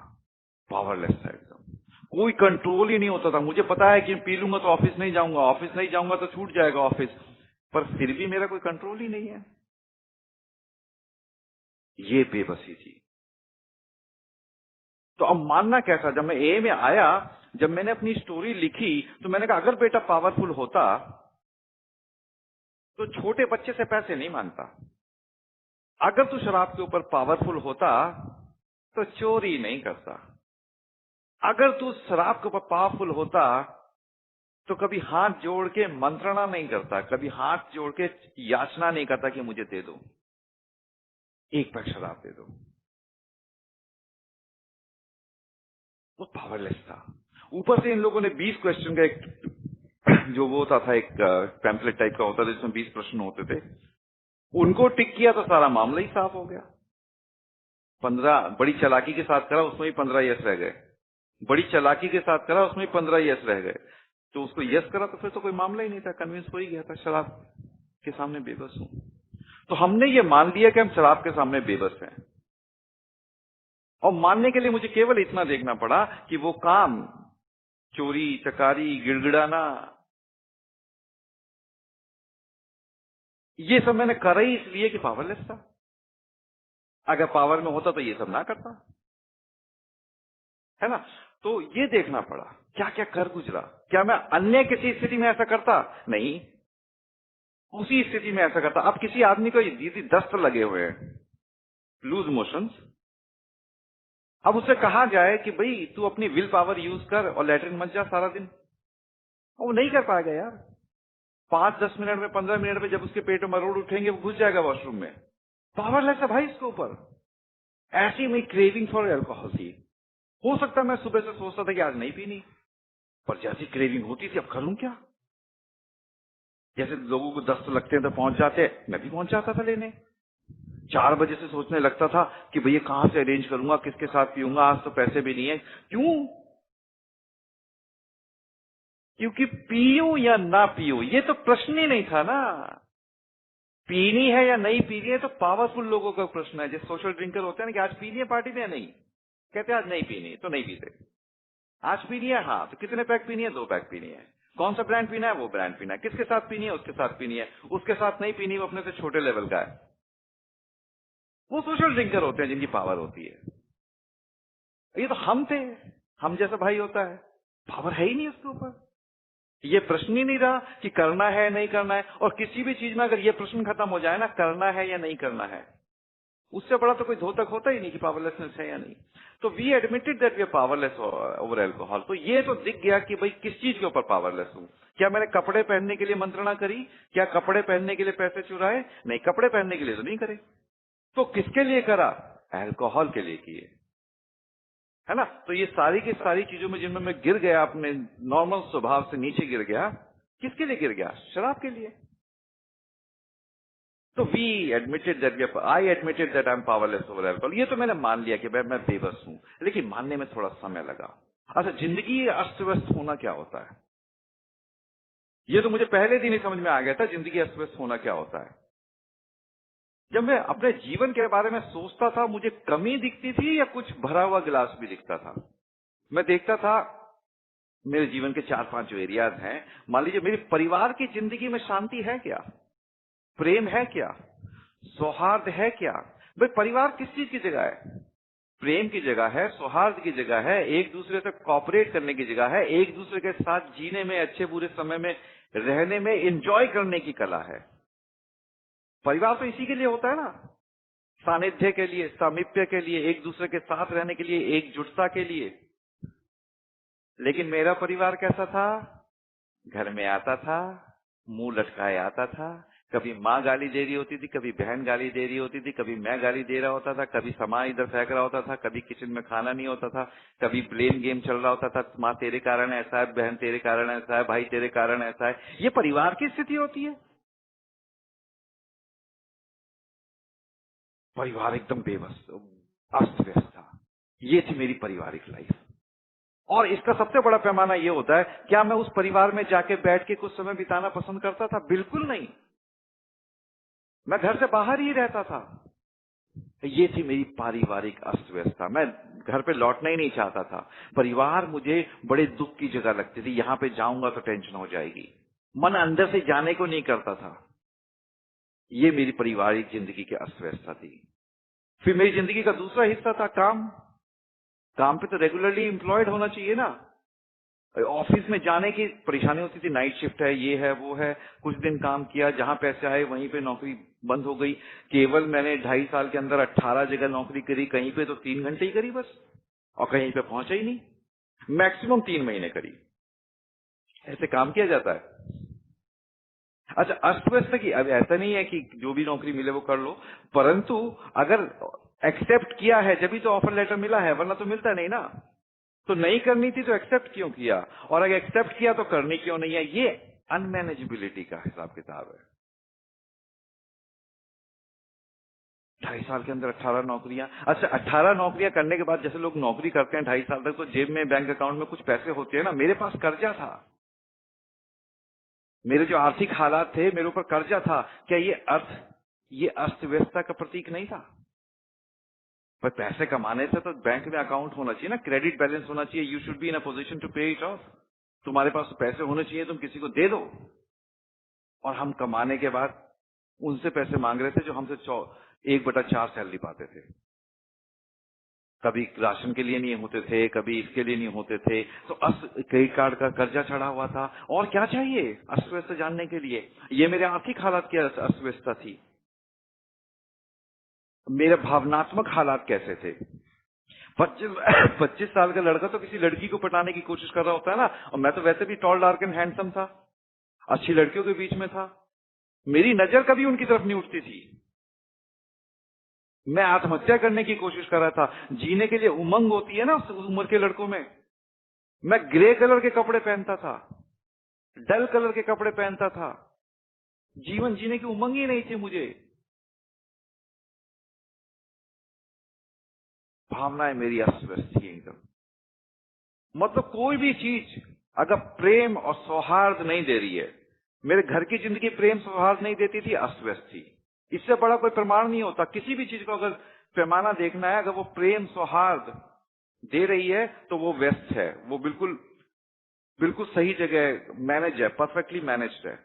पावरलेस था एकदम, कोई कंट्रोल ही नहीं होता था। मुझे पता है कि पी लूंगा तो ऑफिस नहीं जाऊंगा तो छूट जाएगा ऑफिस, पर फिर भी मेरा कोई कंट्रोल ही नहीं है। ये बेबसी थी। तो अब मानना कैसा? जब मैं ए में आया, जब मैंने अपनी स्टोरी लिखी, तो मैंने कहा अगर बेटा पावरफुल होता तो छोटे बच्चे से पैसे नहीं मांगता। अगर तू शराब के ऊपर पावरफुल होता तो चोरी नहीं करता। अगर तू शराब के ऊपर पावरफुल होता तो कभी हाथ जोड़ के मंत्रणा नहीं करता, कभी हाथ जोड़ के याचना नहीं करता कि मुझे दे दो, एक पैक शराब दे दो। वो पावरलेस था। ऊपर से इन लोगों ने 20 क्वेश्चन का एक जो वो होता था, एक पैम्पलेट टाइप का होता था जिसमें 20 प्रश्न होते थे, उनको टिक किया तो सारा मामला ही साफ हो गया। 15 बड़ी चालाकी के साथ करा, उसमें भी 15 यस रह गए। बड़ी चालाकी के साथ करा, उसमें 15 यस रह गए। तो उसको यस करा तो फिर तो कोई मामला ही नहीं था, कन्विंस हो ही गया था, शराब के सामने बेबस हूं। तो हमने ये मान लिया कि हम शराब के सामने बेबस हैं। और मानने के लिए मुझे केवल इतना देखना पड़ा कि वो काम, चोरी चकारी गिड़गिड़ाना, ये सब मैंने करा ही इसलिए कि पावरलेस था। अगर पावर में होता तो ये सब ना करता, है ना। तो ये देखना पड़ा क्या क्या कर गुजरा। क्या मैं अन्य किसी स्थिति में ऐसा करता? नहीं, उसी स्थिति में ऐसा करता। अब किसी आदमी को दीदी दस्त लगे हुए हैं, लूज मोशंस, अब उससे कहा जाए कि भाई तू अपनी विल पावर यूज कर और लेटरिन मत जा सारा दिन, वो नहीं कर पाएगा यार। 5-10 मिनट में, 15 मिनट में जब उसके पेट में मरोड़ उठेंगे वो घुस जाएगा वॉशरूम में। पावरलेस है भाई इसके ऊपर। ऐसी मेरी क्रेविंग फॉर अल्कोहल थी। हो सकता है मैं सुबह से सोचता था कि आज नहीं पीनी, पर जैसी क्रेविंग होती थी अब करूं क्या। जैसे लोगों को दस्त लगते हैं तो पहुंच जाते, मैं भी पहुंच जाता था लेने। 4 बजे से सोचने लगता था कि भैया कहां से अरेंज करूंगा, किसके साथ पीऊंगा, आज तो पैसे भी नहीं है। क्यों? क्योंकि पियो या ना पियो ये तो प्रश्न ही नहीं था ना। पीनी है या नहीं पीनी है तो पावरफुल लोगों का प्रश्न है। जैसे सोशल ड्रिंकर होते हैं ना कि आज पीनी है पार्टी में या नहीं, कहते हैं आज नहीं पीनी तो नहीं पीते। आज पीनी है, हाँ, तो कितने पैक पीनी है? 2 पैक पीनी है। कौन सा ब्रांड पीना है? वो ब्रांड पीना है। किसके साथ पीनी है? उसके साथ पीनी है। उसके साथ नहीं पीनी, वो अपने से छोटे लेवल का है। वो सोशल ड्रिंकर होते हैं जिनकी पावर होती है। ये तो हम थे, हम जैसा भाई होता है, पावर है ही नहीं उसके ऊपर। ये प्रश्न ही नहीं रहा कि करना है नहीं करना है। और किसी भी चीज में अगर ये प्रश्न खत्म हो जाए ना, करना है या नहीं करना है, उससे बड़ा तो कोई धोतक होता ही नहीं कि पावरलेसनेस है या नहीं। तो we admitted that we are powerless over alcohol. तो ये तो दिख गया कि भाई किस चीज के ऊपर पावरलेस हूं। क्या मैंने कपड़े पहनने के लिए मंत्रणा करी? क्या कपड़े पहनने के लिए पैसे चुराए? नहीं, कपड़े पहनने के लिए तो नहीं करे। तो किसके लिए करा? अल्कोहल के लिए किए, है ना। तो ये सारी की सारी चीजों में जिनमें मैं गिर गया, अपने नॉर्मल स्वभाव से नीचे गिर गया, किसके लिए गिर गया? शराब के लिए। तो we admitted that, I admitted that I am powerless over alcohol. ये तो मैंने मान लिया कि मैं बेबस हूं, लेकिन मानने में थोड़ा समय लगा। अच्छा, जिंदगी अस्त व्यस्त होना क्या होता है, ये तो मुझे पहले दिन ही समझ में आ गया था। जिंदगी अस्त व्यस्त होना क्या होता है। जब मैं अपने जीवन के बारे में सोचता था, मुझे कमी दिखती थी या कुछ भरा हुआ गिलास भी दिखता था। मैं देखता था मेरे जीवन के 4-5 जो एरियाज हैं, मान लीजिए मेरे परिवार की जिंदगी में शांति है क्या, प्रेम है क्या, सौहार्द है क्या। भाई परिवार किस चीज की जगह है? प्रेम की जगह है, सौहार्द की जगह है, एक दूसरे से कॉपरेट करने की जगह है, एक दूसरे के साथ जीने में, अच्छे बुरे समय में रहने में, एंजॉय करने की कला है। परिवार तो इसी के लिए होता है ना, सानिध्य के लिए, सामीप्य के लिए, एक दूसरे के साथ रहने के लिए, एकजुटता के लिए। लेकिन मेरा परिवार कैसा था? घर में आता था, मुंह लटकाए आता था, कभी माँ गाली दे रही होती थी, कभी बहन गाली दे रही होती थी, कभी मैं गाली दे रहा होता था, कभी सामान इधर फेंक रहा होता था, कभी किचन में खाना नहीं होता था, कभी ब्लेम गेम चल रहा होता था, माँ तेरे कारण ऐसा है, बहन तेरे कारण ऐसा है, भाई तेरे कारण ऐसा है। ये परिवार की स्थिति होती है। परिवार एकदम बेबस, अस्त व्यस्त था। ये थी मेरी पारिवारिक लाइफ। और इसका सबसे बड़ा पैमाना ये होता है, क्या मैं उस परिवार में जाके बैठ के कुछ समय बिताना पसंद करता था? बिल्कुल नहीं। मैं घर से बाहर ही रहता था। ये थी मेरी पारिवारिक अस्त व्यवस्था। मैं घर पे लौटना ही नहीं चाहता था। परिवार मुझे बड़े दुख की जगह लगती थी, यहां पे जाऊंगा तो टेंशन हो जाएगी। मन अंदर से जाने को नहीं करता था। ये मेरी पारिवारिक जिंदगी की अस्त व्यवस्था थी। फिर मेरी जिंदगी का दूसरा हिस्सा था काम। काम पे तो रेगुलरली एम्प्लॉयड होना चाहिए ना। ऑफिस में जाने की परेशानी होती थी, नाइट शिफ्ट है, ये है, वो है। कुछ दिन काम किया, जहां पैसे आए वहीं पे नौकरी बंद हो गई। केवल मैंने 2.5 साल के अंदर 18 जगह नौकरी करी, कहीं पे तो 3 घंटे ही करी बस, और कहीं पे पहुंचा ही नहीं। मैक्सिमम 3 महीने करी। ऐसे काम किया जाता है। अच्छा, अस्त व्यस्त की अब ऐसा नहीं है कि जो भी नौकरी मिले वो कर लो, परंतु अगर एक्सेप्ट किया है जब भी तो ऑफर लेटर मिला है, वरना तो मिलता नहीं ना। तो नहीं करनी थी तो एक्सेप्ट क्यों किया, और अगर एक्सेप्ट किया तो करनी क्यों नहीं है। ये अनमैनेजेबिलिटी का हिसाब किताब है। 2.5 साल के अंदर 18 नौकरियां। अच्छा, 18 नौकरियां करने के बाद जैसे लोग नौकरी करते हैं 2.5 साल तक, तो जेब में, बैंक अकाउंट में कुछ पैसे होते हैं ना। मेरे पास कर्जा था। मेरे जो आर्थिक हालात थे, मेरे ऊपर कर्जा था। क्या ये अस्त व्यवस्था का प्रतीक नहीं था? पर पैसे कमाने से तो बैंक में अकाउंट होना चाहिए ना, क्रेडिट बैलेंस होना चाहिए। You should be in a position to pay it off. तुम्हारे पास तो पैसे होने चाहिए, तुम किसी को दे दो। और हम कमाने के बाद उनसे पैसे मांग रहे थे जो हमसे 1/4 सैलरी पाते थे। कभी राशन के लिए नहीं होते थे, कभी इसके लिए नहीं होते थे। तो क्रेडिट कार्ड का कर्जा चढ़ा हुआ था। और क्या चाहिए अस्त व्यस्त जानने के लिए? ये मेरे आर्थिक हालात की अस्त व्यस्तता थी। मेरे भावनात्मक हालात कैसे थे? 25 साल का लड़का तो किसी लड़की को पटाने की कोशिश कर रहा होता है ना। और मैं तो वैसे भी टॉल डार्क एंड हैंडसम था, अच्छी लड़कियों के बीच में था। मेरी नजर कभी उनकी तरफ नहीं उठती थी। मैं आत्महत्या करने की कोशिश कर रहा था। जीने के लिए उमंग होती है ना उस उम्र के लड़कों में। मैं ग्रे कलर के कपड़े पहनता था, डल कलर के कपड़े पहनता था। जीवन जीने की उमंग ही नहीं थी मुझे। भावनाएं मेरी अस्त व्यस्त थी एकदम। मतलब कोई भी चीज अगर प्रेम और सौहार्द नहीं दे रही है, मेरे घर की जिंदगी प्रेम सौहार्द नहीं देती थी, अस्त व्यस्त थी। इससे बड़ा कोई प्रमाण नहीं होता। किसी भी चीज को अगर पैमाना देखना है, अगर वो प्रेम सौहार्द दे रही है तो वो व्यस्त है, वो बिल्कुल बिल्कुल सही जगह मैनेज है, परफेक्टली मैनेज्ड है।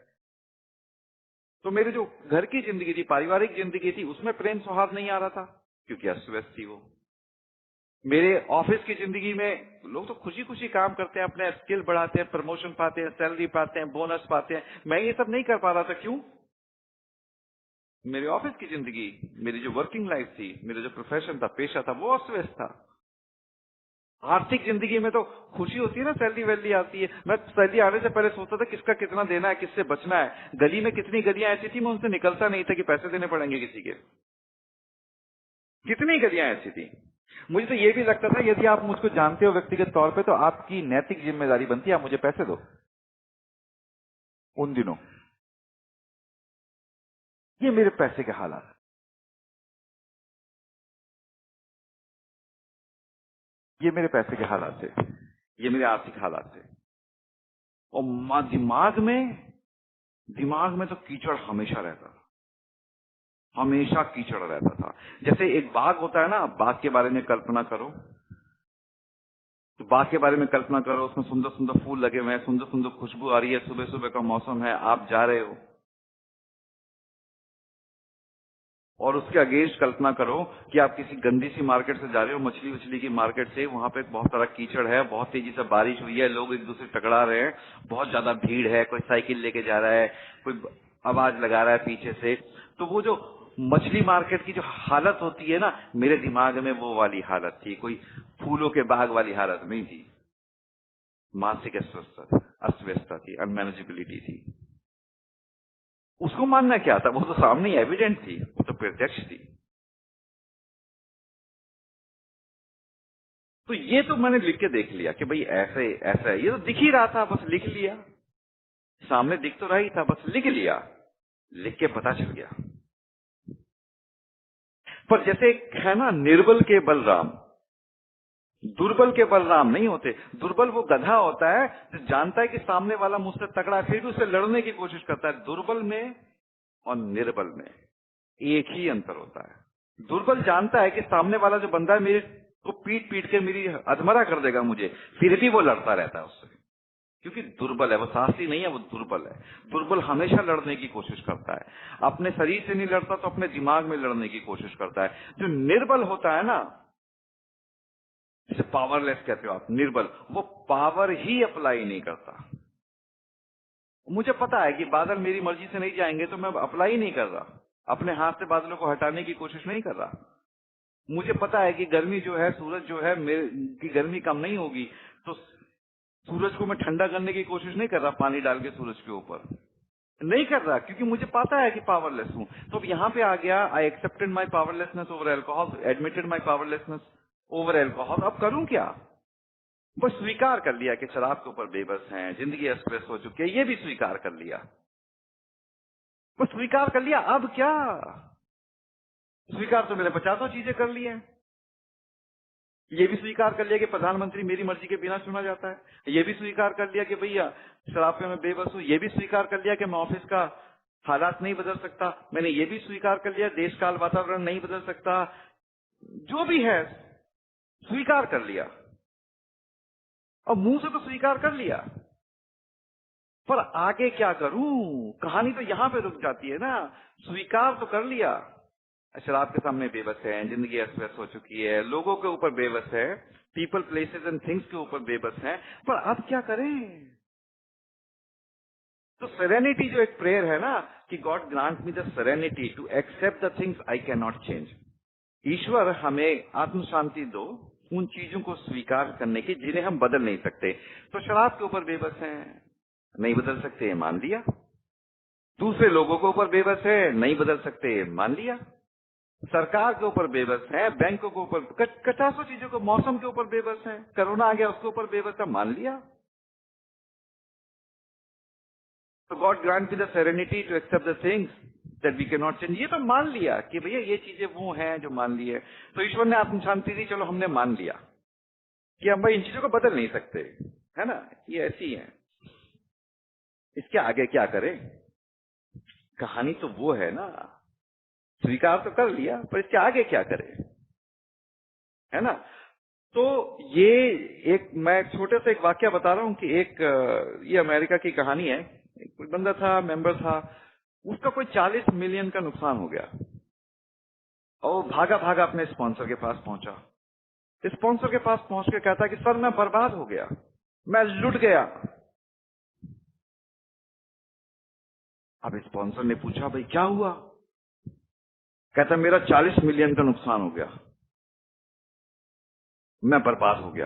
तो मेरे जो घर की जिंदगी थी, पारिवारिक जिंदगी थी, उसमें प्रेम सौहार्द नहीं आ रहा था क्योंकि अस्त व्यस्त थी वो। मेरे ऑफिस की जिंदगी में लोग तो खुशी खुशी काम करते हैं, अपने स्किल बढ़ाते हैं, प्रमोशन पाते हैं, सैलरी पाते हैं, बोनस पाते हैं। मैं ये सब नहीं कर पा रहा था। क्यों? मेरे ऑफिस की जिंदगी, मेरी जो वर्किंग लाइफ थी, मेरा जो प्रोफेशन था, पेशा था, वो अस्त व्यस्त था। आर्थिक जिंदगी में तो खुशी होती है ना, सैलरी वैलरी आती है। मैं सैलरी आने से पहले सोचता था किसका कितना देना है, किससे बचना है। गली में कितनी गलियां ऐसी थी, मैं उनसे निकलता नहीं था कि पैसे देने पड़ेंगे किसी के। कितनी गलियां ऐसी थी। मुझे तो ये भी लगता था यदि आप मुझको जानते हो व्यक्तिगत तौर पे तो आपकी नैतिक जिम्मेदारी बनती है आप मुझे पैसे दो। उन दिनों ये मेरे पैसे के हालात, ये मेरे पैसे के हालात थे, ये मेरे आर्थिक हालात थे। और दिमाग में तो कीचड़ हमेशा रहता था, हमेशा कीचड़ रहता था। जैसे एक बाग होता है ना, बाग के बारे में कल्पना करो। तो बाग के बारे में कल्पना करो, उसमें सुंदर सुंदर फूल लगे हुए हैं, सुंदर सुंदर खुशबू आ रही है, सुबह सुबह का मौसम है, आप जा रहे हो। और उसके अगेंस्ट कल्पना करो कि आप किसी गंदी सी मार्केट से जा रहे हो, मछली वछली की मार्केट से, वहां पे बहुत सारा कीचड़ है, बहुत तेजी से बारिश हुई है, लोग एक दूसरे टकरा रहे हैं, बहुत ज्यादा भीड़ है, कोई साइकिल लेके जा रहा है, कोई आवाज लगा रहा है पीछे से। तो वो जो मछली मार्केट की जो हालत होती है ना, मेरे दिमाग में वो वाली हालत थी, कोई फूलों के बाग वाली हालत नहीं थी। मानसिक अस्तव्यस्तता थी, अनमैनेजेबिलिटी थी। उसको मानना क्या था, वो तो सामने एविडेंट थी, वो तो प्रत्यक्ष थी। तो ये तो मैंने लिख के देख लिया कि भाई ऐसे ऐसा है, ये तो दिख ही रहा था, बस लिख लिया। सामने दिख तो रहा ही था, बस लिख लिया, लिख के पता चल गया। पर जैसे एक है ना, निर्बल के बलराम, दुर्बल के बलराम नहीं होते। दुर्बल वो गधा होता है जो जानता है कि सामने वाला मुझसे तगड़ा है, फिर भी उससे लड़ने की कोशिश करता है। दुर्बल में और निर्बल में एक ही अंतर होता है। दुर्बल जानता है कि सामने वाला जो बंदा है मेरे को पीट पीट के मेरी अधमरा कर देगा मुझे, फिर भी वो लड़ता रहता है उससे, क्योंकि दुर्बल है। वो साहसी नहीं है, वो दुर्बल है। दुर्बल हमेशा लड़ने की कोशिश करता है, अपने शरीर से नहीं लड़ता तो अपने दिमाग में लड़ने की कोशिश करता है। जो निर्बल होता है ना, जिसे पावरलेस कहते हो आप, निर्बल, वो पावर ही अप्लाई नहीं करता। मुझे पता है कि बादल मेरी मर्जी से नहीं जाएंगे, तो मैं अप्लाई नहीं कर रहा, अपने हाथ से बादलों को हटाने की कोशिश नहीं कर रहा। मुझे पता है कि गर्मी जो है, सूरज जो है, मेरी की गर्मी कम नहीं होगी, तो सूरज को मैं ठंडा करने की कोशिश नहीं कर रहा, पानी डाल के सूरज के ऊपर नहीं कर रहा, क्योंकि मुझे पता है कि पावरलेस हूं। तो अब यहाँ पे आ गया, I accepted my powerlessness over alcohol, admitted my powerlessness over alcohol. अब करूं क्या? बस स्वीकार कर लिया कि शराब के ऊपर बेबस हैं, जिंदगी अस्त हो चुकी है, ये भी स्वीकार कर लिया। बस स्वीकार कर लिया, अब क्या? स्वीकार तो मैंने 50 चीजें कर ली हैं। ये भी स्वीकार कर लिया कि प्रधानमंत्री मेरी मर्जी के बिना चुना जाता है। ये भी स्वीकार कर लिया कि भैया शराब पे मैं बेबस हूं। ये भी स्वीकार कर लिया कि मैं ऑफिस का हालात नहीं बदल सकता। मैंने ये भी स्वीकार कर लिया देश काल वातावरण नहीं बदल सकता। जो भी है स्वीकार कर लिया, और मुंह से तो स्वीकार कर लिया, पर आगे क्या करूं? कहानी तो यहां पे रुक जाती है ना। स्वीकार तो कर लिया, शराब के सामने बेबस है, जिंदगी अस्त हो चुकी है, लोगों के ऊपर बेबस है, पीपल प्लेसेस एंड थिंग्स के ऊपर बेबस है, पर अब क्या करें? तो सेरेनिटी जो एक प्रेयर है ना, कि God grant me the serenity to accept the things I can not change. ईश्वर हमें आत्म शांति दो उन चीजों को स्वीकार करने की जिन्हें हम बदल नहीं सकते। तो शराब के ऊपर बेबस है, नहीं बदल सकते, मान लिया। दूसरे लोगों के ऊपर बेबस है, नहीं बदल सकते, मान लिया। सरकार के ऊपर बेबस है, बैंकों के ऊपर, 50 चीजों को, मौसम के ऊपर बेबस है, कोरोना आ गया उसके ऊपर बेबस है, मान लिया। तो God grant me the serenity to accept the things that we can not change. ये तो मान लिया कि भैया ये चीजें वो हैं जो मान ली है। तो ईश्वर ने आत्म शांति दी, चलो हमने मान लिया कि हम भाई इन चीजों को बदल नहीं सकते, है ना, ये ऐसी है। इसके आगे क्या करें? कहानी तो वो है ना, स्वीकार तो कर लिया, पर इसके आगे क्या करें, है ना। तो ये एक, मैं छोटे से एक वाक्य बता रहा हूं कि एक, ये अमेरिका की कहानी है। कोई बंदा था, मेंबर था, उसका कोई 40 मिलियन का नुकसान हो गया, और भागा भागा अपने स्पॉन्सर के पास पहुंचा। स्पॉन्सर के पास पहुंच के कहता कि सर मैं बर्बाद हो गया, मैं लुट गया। अब स्पॉन्सर ने पूछा भाई क्या हुआ? कहता मेरा 40 मिलियन का नुकसान हो गया, मैं बर्बाद हो गया।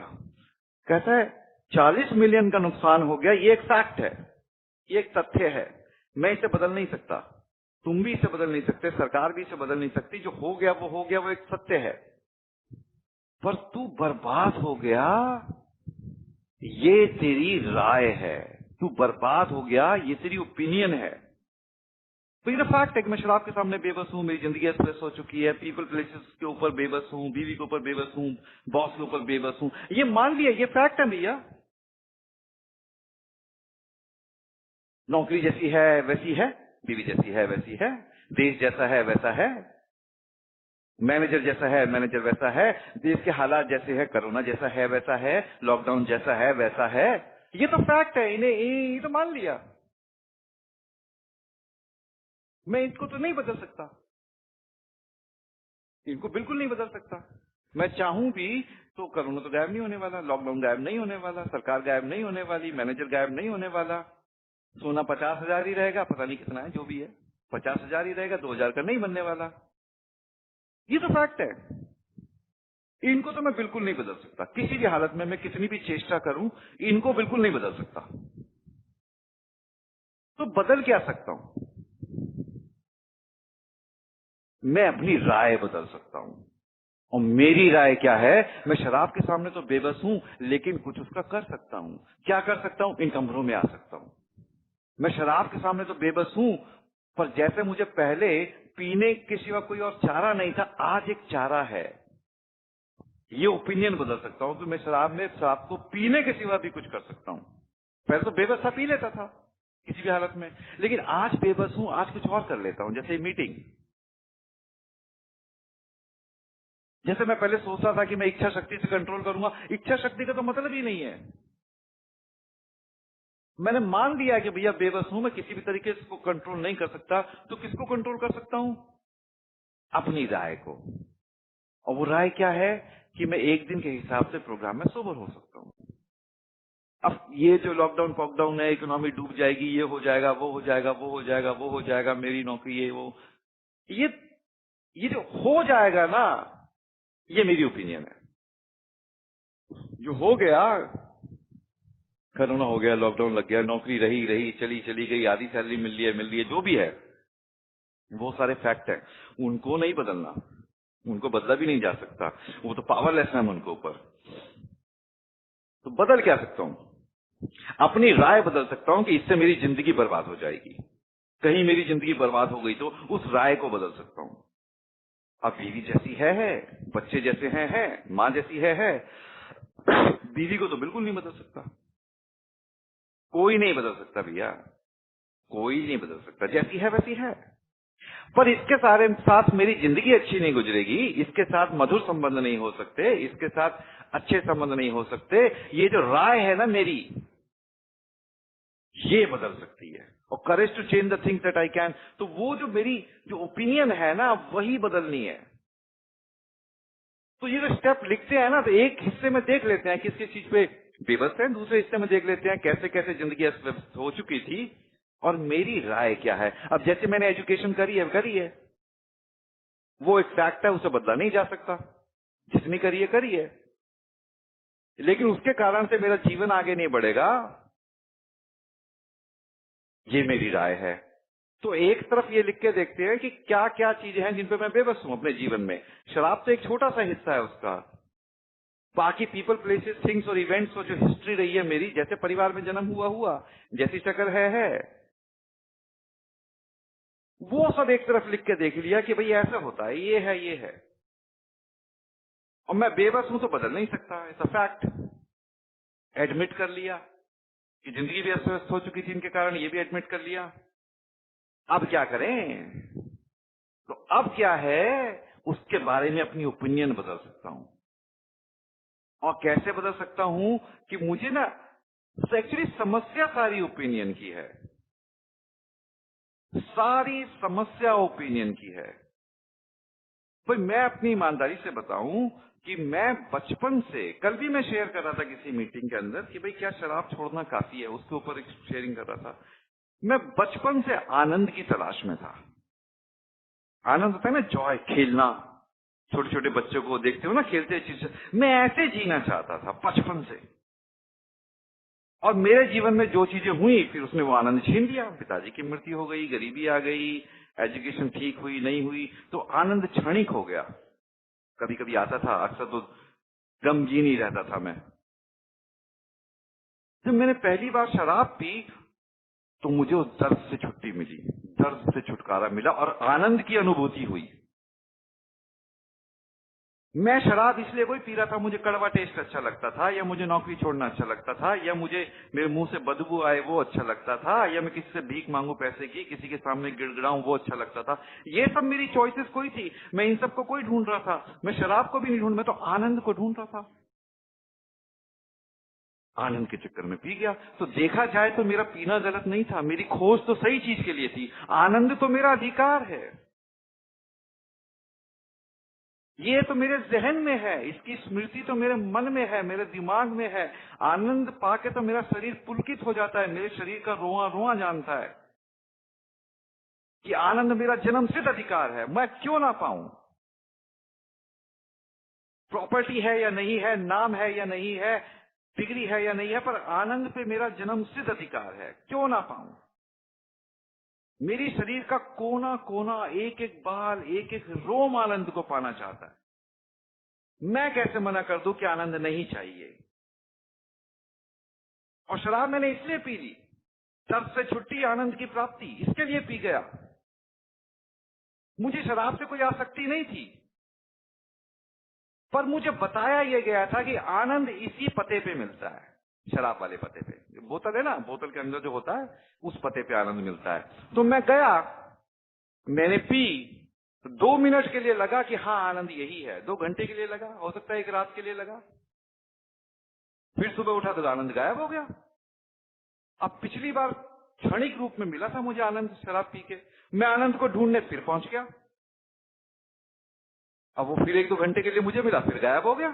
कहता है 40 मिलियन का नुकसान हो गया, ये एक फैक्ट है, ये एक तथ्य है, मैं इसे बदल नहीं सकता, तुम भी इसे बदल नहीं सकते, सरकार भी इसे बदल नहीं सकती। जो हो गया वो हो गया, वो एक सत्य है। पर तू बर्बाद हो गया, ये तेरी राय है। तू बर्बाद हो गया, ये तेरी ओपिनियन है। तो ये फैक्ट है कि मैं शराब के सामने बेबस हूं, मेरी जिंदगी स्ट्रेस हो चुकी है, पीपल प्लेसेस के ऊपर बेबस हूं, बीवी के ऊपर बेबस हूं, बॉस के ऊपर बेबस हूं, ये मान लिया, ये फैक्ट है भैया। नौकरी जैसी है वैसी है, बीवी जैसी है वैसी है, देश जैसा है वैसा है, मैनेजर जैसा है मैनेजर वैसा है, देश के हालात जैसे है, कोरोना जैसा है वैसा है, लॉकडाउन जैसा है वैसा है। ये तो फैक्ट है, इन्हें ये तो मान लिया। मैं इसको तो नहीं बदल सकता, इनको बिल्कुल नहीं बदल सकता। मैं चाहूं भी तो कोरोना तो गायब नहीं होने वाला, लॉकडाउन गायब नहीं होने वाला, सरकार गायब नहीं होने वाली, मैनेजर गायब नहीं होने वाला, सोना 50,000 ही रहेगा, पता नहीं कितना है, जो भी है 50,000 ही रहेगा, 2,000 का नहीं बनने वाला। ये तो फैक्ट है। इनको तो मैं बिल्कुल नहीं बदल सकता, किसी भी हालत में मैं कितनी भी चेष्टा करूं, इनको बिल्कुल नहीं बदल सकता। तो बदल क्या सकता हूं? मैं अपनी राय बदल सकता हूं। और मेरी राय क्या है? मैं शराब के सामने तो बेबस हूं, लेकिन कुछ उसका कर सकता हूं। क्या कर सकता हूं? इन कमरों में आ सकता हूं। मैं शराब के सामने तो बेबस हूं, पर जैसे मुझे पहले पीने के सिवा कोई और चारा नहीं था, आज एक चारा है। ये ओपिनियन बदल सकता हूं कि मैं शराब को पीने के सिवा भी कुछ कर सकता हूं। पहले तो बेबस था, पी लेता था किसी भी हालत में, लेकिन आज बेबस हूं, आज कुछ और कर लेता हूं। जैसे मीटिंग, जैसे मैं पहले सोचता था कि मैं इच्छा शक्ति से कंट्रोल करूंगा, इच्छा शक्ति का तो मतलब ही नहीं है। मैंने मान लिया कि भैया बेबस हूं, मैं किसी भी तरीके से इसको कंट्रोल नहीं कर सकता, तो किसको कंट्रोल कर सकता हूं? अपनी राय को। और वो राय क्या है कि मैं एक दिन के हिसाब से प्रोग्राम में सोबर हो सकता हूं। अब ये जो लॉकडाउन फॉकडाउन है, इकोनॉमी डूब जाएगी, ये हो जाएगा, वो हो जाएगा, वो हो जाएगा, वो हो जाएगा, मेरी नौकरी ये वो, ये जो हो जाएगा ना, ये मेरी ओपिनियन है। जो हो गया, कोरोना हो गया, लॉकडाउन लग गया, नौकरी रही चली गई, आधी सैलरी मिल रही है, जो भी है, वो सारे फैक्ट है। उनको नहीं बदलना, उनको बदला भी नहीं जा सकता, वो तो पावरलेस है उनके ऊपर। तो बदल क्या सकता हूं? अपनी राय बदल सकता हूं कि इससे मेरी जिंदगी बर्बाद हो जाएगी। कहीं मेरी जिंदगी बर्बाद हो गई तो उस राय को बदल सकता हूं। अब बीवी जैसी है, बच्चे जैसे हैं, मां जैसी है। बीवी को तो बिल्कुल नहीं बदल सकता, कोई नहीं बदल सकता भैया, कोई नहीं बदल सकता, जैसी है वैसी है। पर इसके सारे साथ मेरी जिंदगी अच्छी नहीं गुजरेगी, इसके साथ मधुर संबंध नहीं हो सकते, इसके साथ अच्छे संबंध नहीं हो सकते। ये जो राय है ना मेरी, ये बदल सकती है। और courage to change the things that I can, तो वो जो मेरी जो ओपिनियन है ना, वही बदलनी है। तो ये जो स्टेप लिखते हैं ना, तो एक हिस्से में देख लेते हैं किस किस चीज पे बेबस है, दूसरे हिस्से में देख लेते हैं कैसे कैसे जिंदगी अस्त हो चुकी थी और मेरी राय क्या है। अब जैसे मैंने एजुकेशन करी है, वो एक फैक्ट है, उसे बदला नहीं जा सकता। जितनी करी है, लेकिन उसके कारण से मेरा जीवन आगे नहीं बढ़ेगा, ये मेरी राय है। तो एक तरफ ये लिख के देखते हैं कि क्या क्या चीजें हैं जिन पे मैं बेबस हूं अपने जीवन में। शराब तो एक छोटा सा हिस्सा है उसका। बाकी पीपल, प्लेसेस, थिंग्स और इवेंट्स और जो हिस्ट्री रही है मेरी, जैसे परिवार में जन्म हुआ, जैसी शक्ल है, वो सब एक तरफ लिख के देख लिया कि भाई ऐसा होता है, ये है। और मैं बेबस हूं तो बदल नहीं सकता, इट्स अ फैक्ट। एडमिट कर लिया कि जिंदगी भी अस्त व्यस्त हो चुकी थी इनके कारण, ये भी एडमिट कर लिया। अब क्या करें? तो अब क्या है, उसके बारे में अपनी ओपिनियन बदल सकता हूं। और कैसे बदल सकता हूं कि मुझे ना एक्चुअली समस्या सारी ओपिनियन की है, सारी समस्या ओपिनियन की है। भाई मैं अपनी ईमानदारी से बताऊं कि मैं बचपन से, कल भी मैं शेयर कर रहा था किसी मीटिंग के अंदर कि भाई क्या शराब छोड़ना काफी है, उसके ऊपर एक शेयरिंग कर रहा था। मैं बचपन से आनंद की तलाश में था। आनंद होता है ना, जॉय, खेलना। छोटे छोटे बच्चों को देखते हो ना खेलते चीज, मैं ऐसे जीना चाहता था बचपन से। और मेरे जीवन में जो चीजें हुई, फिर उसने वो आनंद छीन लिया। पिताजी की मृत्यु हो गई, गरीबी आ गई, एजुकेशन ठीक हुई नहीं हुई, तो आनंद क्षणिक हो गया। कभी कभी आता था, अक्सर तो गमगीन ही रहता था मैं। जब मैंने पहली बार शराब पी तो मुझे उस दर्द से छुट्टी मिली, दर्द से छुटकारा मिला और आनंद की अनुभूति हुई। मैं शराब इसलिए कोई पी रहा था, मुझे कड़वा टेस्ट अच्छा लगता था, या मुझे नौकरी छोड़ना अच्छा लगता था, या मुझे मेरे मुंह से बदबू आए वो अच्छा लगता था, या मैं किसी से भीख मांगू पैसे की, किसी के सामने गिड़गिड़ाऊं वो अच्छा लगता था। ये सब मेरी चॉइसेस कोई थी, मैं इन सबको कोई ढूंढ रहा था, मैं शराब को भी नहीं ढूंढ, मैं तो आनंद को ढूंढ रहा था। आनंद के चक्कर में पी गया। तो देखा जाए तो मेरा पीना गलत नहीं था, मेरी खोज तो सही चीज के लिए थी। आनंद तो मेरा अधिकार है, ये तो मेरे जहन में है, इसकी स्मृति तो मेरे मन में है, मेरे दिमाग में है। आनंद पाके तो मेरा शरीर पुलकित हो जाता है, मेरे शरीर का रोआ रोआ जानता है कि आनंद मेरा जन्मसिद्ध अधिकार है, मैं क्यों ना पाऊं। प्रॉपर्टी है या नहीं है, नाम है या नहीं है, डिग्री है या नहीं है, पर आनंद पे मेरा जन्मसिद्ध अधिकार है, क्यों ना पाऊं। मेरी शरीर का कोना कोना, एक एक बाल, एक एक रोम आनंद को पाना चाहता है। मैं कैसे मना कर दूं कि आनंद नहीं चाहिए। और शराब मैंने इसलिए पी ली, दर्द से छुट्टी, आनंद की प्राप्ति, इसके लिए पी गया। मुझे शराब से कोई आसक्ति नहीं थी, पर मुझे बताया यह गया था कि आनंद इसी पते पे मिलता है, शराब वाले पते पे। बोतल है ना, बोतल के अंदर जो होता है उस पते पे आनंद मिलता है। तो मैं गया, मैंने पी, तो 2 मिनट के लिए लगा कि हाँ आनंद यही है, 2 घंटे के लिए लगा, हो सकता है 1 रात के लिए लगा। फिर सुबह उठा तो आनंद गायब हो गया। अब पिछली बार क्षणिक रूप में मिला था मुझे आनंद शराब पी के, मैं आनंद को ढूंढने फिर पहुंच गया। अब वो फिर 1-2 घंटे के लिए मुझे मिला, फिर गायब हो गया।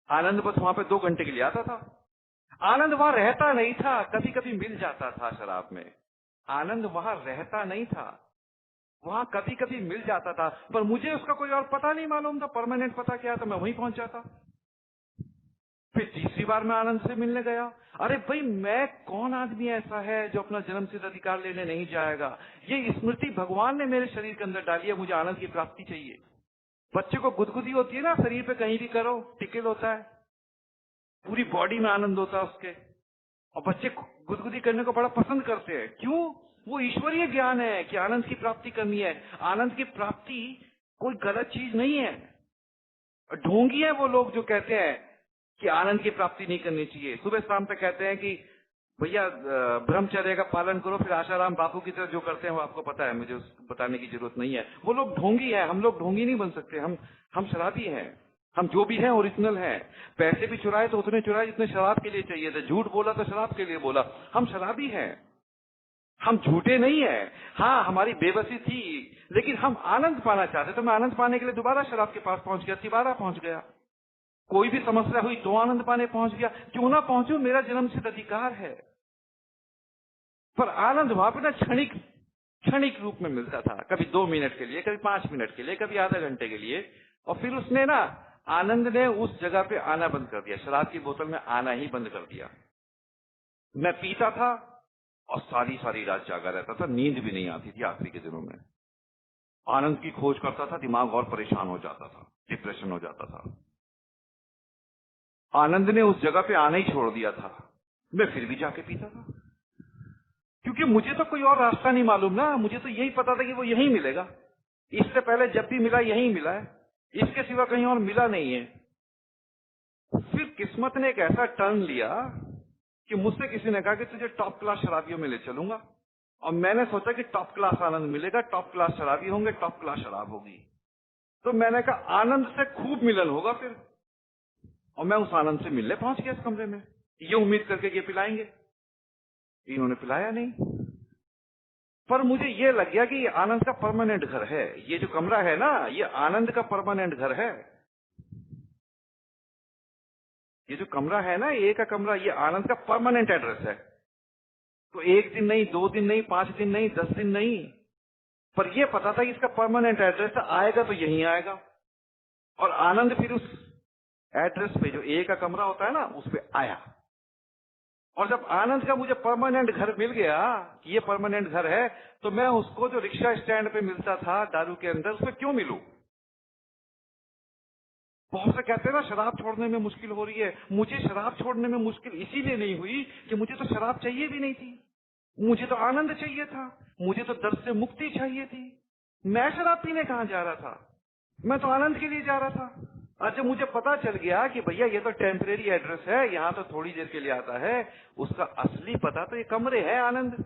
आनंद बस वहां पे 2 घंटे के लिए आता था। आनंद वहां रहता नहीं था, कभी कभी मिल जाता था शराब में। आनंद वहां रहता नहीं था, वहां कभी कभी मिल जाता था, पर मुझे उसका कोई और पता नहीं मालूम था। परमानेंट पता क्या था, मैं वहीं पहुंच जाता। फिर तीसरी बार मैं आनंद से मिलने गया। अरे भाई, मैं कौन आदमी ऐसा है जो अपना जन्मसिद्ध अधिकार लेने नहीं जाएगा। ये स्मृति भगवान ने मेरे शरीर के अंदर डाली है, मुझे आनंद की प्राप्ति चाहिए। बच्चे को गुदगुदी होती है ना, शरीर पे कहीं भी करो टिकल होता है, पूरी बॉडी में आनंद होता है उसके। और बच्चे गुदगुदी करने को बड़ा पसंद करते हैं, क्यों? वो ईश्वरीय ज्ञान है कि आनंद की प्राप्ति करनी है। आनंद की प्राप्ति कोई गलत चीज नहीं है। ढोंगी है वो लोग जो कहते हैं कि आनंद की प्राप्ति नहीं करनी चाहिए। सुबह शाम पे कहते हैं कि भैया ब्रह्मचर्य का पालन करो, फिर आशाराम बापू की तरह जो करते हैं वो आपको पता है, मुझे बताने की जरूरत नहीं है। वो लोग ढोंगी है, हम लोग ढोंगी नहीं बन सकते। हम शराबी हैं, हम जो भी हैं ओरिजिनल हैं। पैसे भी चुराए तो उतने चुराए जितने शराब के लिए चाहिए थे, झूठ बोला तो शराब के लिए बोला। हम शराबी हैं, हम झूठे नहीं है। हाँ, हमारी बेबसी थी, लेकिन हम आनंद पाना चाहते, तो मैं आनंद पाने के लिए दोबारा शराब के पास पहुंच गया, तिबारा पहुंच गया। कोई भी समस्या हुई तो आनंद पाने पहुंच गया। क्यों ना पहुंचूं, मेरा जन्मसिद्ध अधिकार है। पर आनंद वहां पर ना क्षणिक रूप में मिलता था, कभी 2 मिनट के लिए, कभी 5 मिनट के लिए, कभी आधा घंटे के लिए। और फिर उसने ना, आनंद ने उस जगह पे आना बंद कर दिया, शराब की बोतल में आना ही बंद कर दिया। मैं पीता था और सारी रात जागा रहता था, नींद भी नहीं आती थी आखिरी के दिनों में। आनंद की खोज करता था, दिमाग और परेशान हो जाता था, डिप्रेशन हो जाता था। आनंद ने उस जगह पे आना ही छोड़ दिया था। मैं फिर भी जाके पीता था, क्योंकि मुझे तो कोई और रास्ता नहीं मालूम ना। मुझे तो यही पता था कि वो यहीं मिलेगा। इससे पहले जब भी मिला यहीं मिला है, इसके सिवा कहीं और मिला नहीं है। फिर किस्मत ने एक ऐसा टर्न लिया कि मुझसे किसी ने कहा कि तुझे टॉप क्लास शराबियों में ले चलूंगा। और मैंने सोचा कि टॉप क्लास आनंद मिलेगा, टॉप क्लास शराबी होंगे, टॉप क्लास शराब होगी। तो मैंने कहा आनंद से खूब मिलन होगा फिर। और मैं उस आनंद से मिलने पहुंच गया इस कमरे में, ये उम्मीद करके ये पिलाएंगे। इन्होंने पिलाया नहीं, पर मुझे ये लग गया कि ये आनंद का परमानेंट घर है। ये जो कमरा है ना, ये आनंद का परमानेंट घर है। ये जो कमरा है ना, ये का कमरा, ये आनंद का परमानेंट एड्रेस है। तो 1 दिन नहीं, 2 दिन नहीं, 5 दिन नहीं, 10 दिन नहीं, पर ये पता था कि इसका परमानेंट एड्रेस आएगा तो यहीं आएगा। और आनंद फिर उस एड्रेस पे, जो ए का कमरा होता है ना, उस पे आया। और जब आनंद का मुझे परमानेंट घर मिल गया कि ये परमानेंट घर है, तो मैं उसको जो रिक्शा स्टैंड पे मिलता था दारू के अंदर, उसमें क्यों मिलूं? बहुत से कहते हैं ना शराब छोड़ने में मुश्किल हो रही है। मुझे शराब छोड़ने में मुश्किल इसीलिए नहीं हुई कि मुझे तो शराब चाहिए भी नहीं थी, मुझे तो आनंद चाहिए था, मुझे तो दर्द से मुक्ति चाहिए थी। मैं शराब पीने कहां जा रहा था, मैं तो आनंद के लिए जा रहा था। और जब मुझे पता चल गया कि भैया ये तो टेम्परेरी एड्रेस है, यहाँ तो थोड़ी देर के लिए आता है, उसका असली पता तो ये कमरे है आनंद,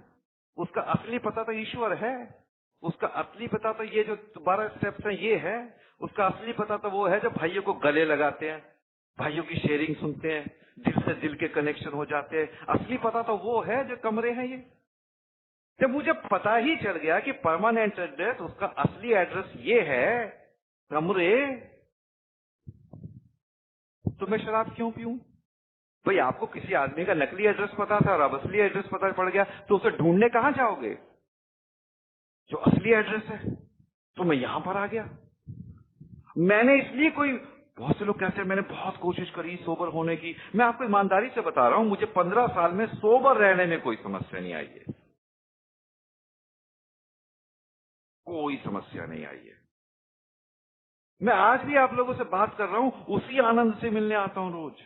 उसका असली पता तो ईश्वर है, उसका असली पता तो ये जो 12 स्टेप्स हैं ये है, उसका असली पता तो वो है जो भाइयों को गले लगाते हैं, भाइयों की शेयरिंग सुनते हैं, दिल से दिल के कनेक्शन हो जाते हैं। असली पता तो वो है जो कमरे हैं ये। जब मुझे पता ही चल गया कि परमानेंट एड्रेस, उसका असली एड्रेस ये है कमरे, तो मैं शराब क्यों पीऊं? भाई आपको किसी आदमी का नकली एड्रेस पता था और अब असली एड्रेस पता पड़ गया, तो उसे ढूंढने कहां जाओगे? जो असली एड्रेस है। तो मैं यहां पर आ गया। मैंने इसलिए कोई, बहुत से लोग कहते हैं मैंने बहुत कोशिश करी सोबर होने की। मैं आपको ईमानदारी से बता रहा हूं, मुझे 15 साल में सोबर रहने में कोई समस्या नहीं आई है, कोई समस्या नहीं आई है। मैं आज भी आप लोगों से बात कर रहा हूं, उसी आनंद से मिलने आता हूं रोज।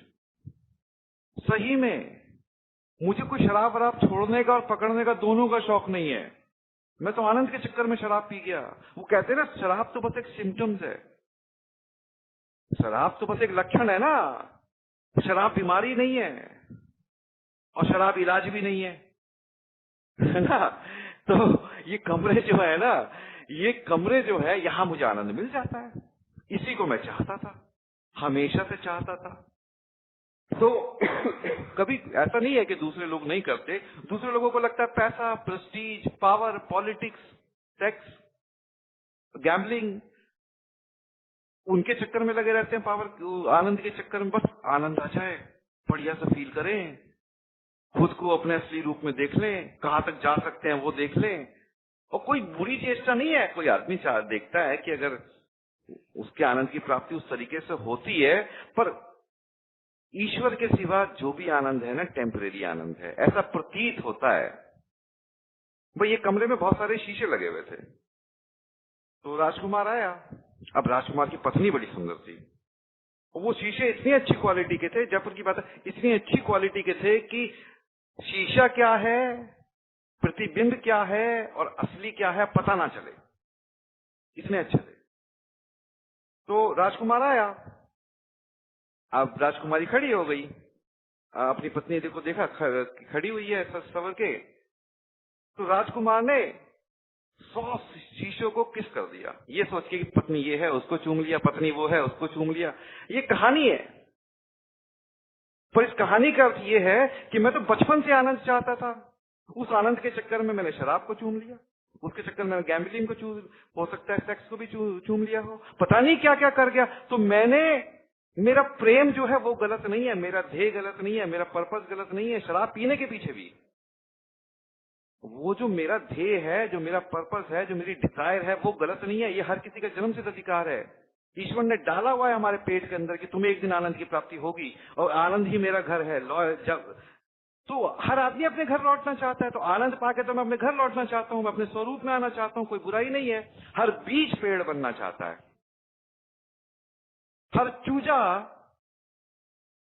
सही में मुझे कोई शराब वराब छोड़ने का और पकड़ने का दोनों का शौक नहीं है। मैं तो आनंद के चक्कर में शराब पी गया। वो कहते हैं ना शराब तो बस एक सिम्टम्स है, शराब तो बस एक लक्षण है ना, शराब बीमारी नहीं है और शराब इलाज भी नहीं है ना। तो ये कमरे जो है ना, ये कमरे जो है, यहां मुझे आनंद मिल जाता है। इसी को मैं चाहता था, हमेशा से चाहता था। तो कभी ऐसा नहीं है कि दूसरे लोग नहीं करते। दूसरे लोगों को लगता है पैसा, Prestige, power, politics, sex, gambling, उनके चक्कर में लगे रहते हैं, पावर, आनंद के चक्कर में। बस आनंद आ जाए, बढ़िया सा फील करें, खुद को अपने असली रूप में देख लें, कहां तक जा सकते हैं वो देख लें। और कोई बुरी चेष्टा नहीं है। कोई आदमी देखता है कि अगर उसके आनंद की प्राप्ति उस तरीके से होती है, पर ईश्वर के सिवा जो भी आनंद है ना, टेम्परेरी आनंद है, ऐसा प्रतीत होता है। भाई ये कमरे में बहुत सारे शीशे लगे हुए थे। तो राजकुमार आया। अब राजकुमार की पत्नी बड़ी सुंदर थी। वो शीशे इतनी अच्छी क्वालिटी के थे, जयपुर की बात है, इतनी अच्छी क्वालिटी के थे कि शीशा क्या है, प्रतिबिंब क्या है और असली क्या है पता ना चले, इतने अच्छे थे। तो राजकुमार आया। अब राजकुमारी खड़ी हो गई। अपनी पत्नी को देखा खड़ी हुई है सवर के, तो राजकुमार ने 100 शीशों को किस कर दिया, ये सोच के कि पत्नी ये है उसको चूम लिया, पत्नी वो है उसको चूम लिया। ये कहानी है, पर इस कहानी का अर्थ ये है कि मैं तो बचपन से आनंद चाहता था, उस आनंद के चक्कर में मैंने शराब को चूम लिया, उसके चक्कर में गैम्बलिंग को हो सकता है सेक्स को भी चूम लिया हो, पता नहीं क्या क्या कर गया। तो मेरा प्रेम जो है वो गलत नहीं है, मेरा ध्येय गलत नहीं है, मेरा पर्पस गलत नहीं है, शराब पीने के पीछे भी वो जो मेरा ध्येय है, जो मेरा पर्पस है, जो मेरी डिजायर है, वो गलत नहीं है। ये हर किसी का जन्मसिद्ध अधिकार है। ईश्वर ने डाला हुआ है हमारे पेट के अंदर कि तुम्हें एक दिन आनंद की प्राप्ति होगी, और आनंद ही मेरा घर है। जब तो हर आदमी अपने घर लौटना चाहता है, तो आनंद पाके तो मैं अपने घर लौटना चाहता हूं, मैं अपने स्वरूप में आना चाहता हूं, कोई बुराई नहीं है। हर बीज पेड़ बनना चाहता है, हर चूजा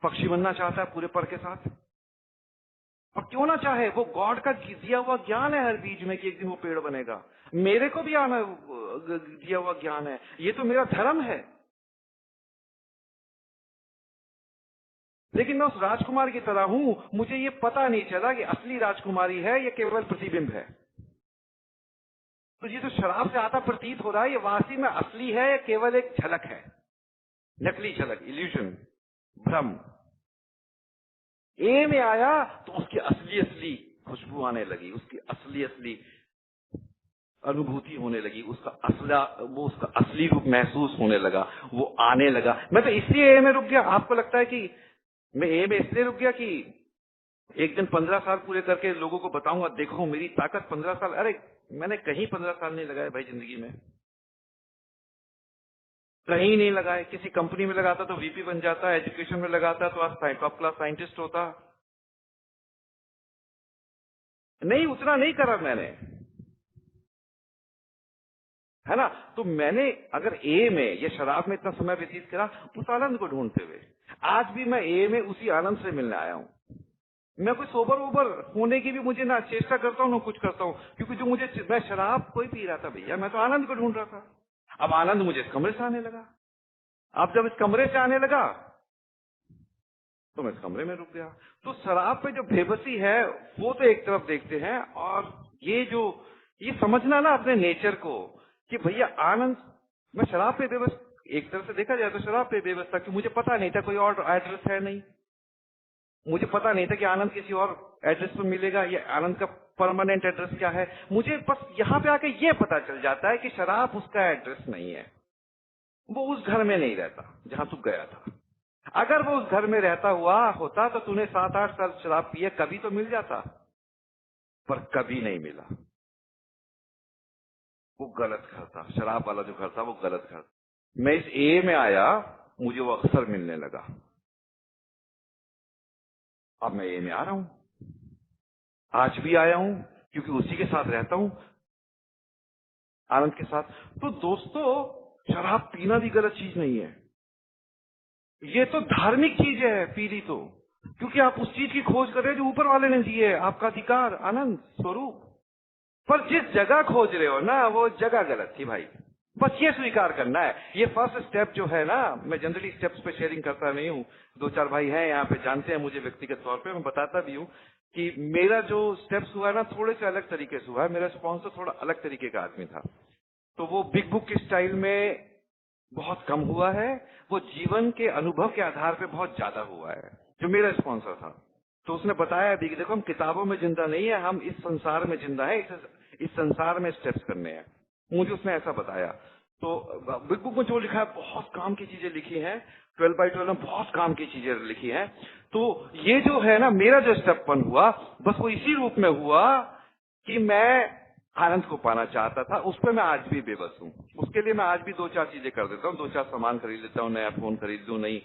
पक्षी बनना चाहता है पूरे पर के साथ। और क्यों ना चाहे, वो गॉड का दिया हुआ ज्ञान है हर बीज में कि एक दिन वो पेड़ बनेगा। मेरे को भी आना दिया हुआ ज्ञान है, ये तो मेरा धर्म है। लेकिन मैं उस राजकुमार की तरह हूं, मुझे ये पता नहीं चला कि असली राजकुमारी है या केवल प्रतिबिंब है। तो ये जो शराब से आता प्रतीत हो रहा है, ये वास्तव में असली है या केवल एक झलक है, नकली झलक, इल्यूजन, भ्रम। ए में आया तो उसकी असली खुशबू आने लगी, उसकी असली अनुभूति होने लगी, उसका असली रूप महसूस होने लगा, वो आने लगा। मैं तो इसलिए ए में रुक गया। आपको लगता है कि मैं ए में इसलिए रुक गया कि एक दिन 15 साल पूरे करके लोगों को बताऊंगा, देखो मेरी ताकत 15 साल। अरे मैंने कहीं 15 साल नहीं लगाए भाई जिंदगी में, कहीं नहीं लगाए। किसी कंपनी में लगाता तो वीपी बन जाता, एजुकेशन में लगाता तो आज टॉप क्लास साइंटिस्ट होता। नहीं, उतना नहीं करा मैंने, है ना। तो मैंने अगर ए में या शराब में इतना समय व्यतीत करा उस आनंद को ढूंढते हुए, आज भी मैं ए में उसी आनंद से मिलने आया हूं। मैं कोई सोबर ओबर होने की भी मुझे ना चेष्टा करता हूं ना कुछ करता हूं, क्योंकि जो मैं शराब कोई पी रहा था भैया, मैं तो आनंद को ढूंढ रहा था। अब आनंद मुझे इस कमरे से आने लगा। अब जब इस कमरे से आने लगा तो मैं इस कमरे में रुक गया। तो शराब पे जो बेबसी है वो तो एक तरफ देखते हैं, और ये समझना ना अपने नेचर को कि भैया आनंद, मैं शराब पे बेबस, एक तरफ से देखा जाए तो शराब पे बेबस था कि मुझे पता नहीं था कोई और एड्रेस है नहीं, मुझे पता नहीं था कि आनंद किसी और एड्रेस पर मिलेगा, या आनंद का परमानेंट एड्रेस क्या है। मुझे बस यहाँ पे आके ये पता चल जाता है कि शराब उसका एड्रेस नहीं है, वो उस घर में नहीं रहता जहां तू गया था। अगर वो उस घर में रहता हुआ होता तो तूने 7-8 साल शराब पिए, कभी तो मिल जाता, पर कभी नहीं मिला। वो गलत घर था, शराब वाला जो घर था वो गलत घर। मैं इस ए में आया, मुझे वो अक्सर मिलने लगा। अब मैं ए में आ रहा हूं, आज भी आया हूं, क्योंकि उसी के साथ रहता हूं, आनंद के साथ। तो दोस्तों, शराब पीना भी गलत चीज नहीं है, ये तो धार्मिक चीज है पीली तो, क्योंकि आप उस चीज की खोज कर रहे हो जो ऊपर वाले ने दी है, आपका अधिकार, आनंद स्वरूप। पर जिस जगह खोज रहे हो ना, वो जगह गलत थी भाई, बस ये स्वीकार करना है। ये फर्स्ट स्टेप जो है ना, मैं जनरली स्टेप्स पे शेयरिंग करता नहीं हूँ, 2-4 भाई हैं यहाँ पे जानते हैं मुझे व्यक्तिगत तौर पे, मैं बताता भी हूँ कि मेरा जो स्टेप्स हुआ ना थोड़े से अलग तरीके से हुआ है। मेरा स्पॉन्सर थोड़ा अलग तरीके का आदमी था, तो वो बिग बुक के स्टाइल में बहुत कम हुआ है, वो जीवन के अनुभव के आधार पे बहुत ज्यादा हुआ है। जो मेरा स्पॉन्सर था, तो उसने बताया भी कि देखो हम किताबों में जिंदा नहीं है, हम इस संसार में जिंदा है, इस संसार में स्टेप्स करने हैं। मुझे उसने ऐसा बताया। तो बिग बुक में जो लिखा है बहुत काम की चीजें लिखी हैं, 12x12 में बहुत काम की चीजें लिखी हैं। तो ये जो है ना, मेरा जो स्टेप 1 हुआ, बस वो इसी रूप में हुआ कि मैं आनंद को पाना चाहता था। उस पर मैं आज भी बेबस हूँ। उसके लिए मैं आज भी 2-4 चीजें कर देता हूँ, 2-4 सामान खरीद लेता हूँ, नया फोन खरीद लूँ, नहीं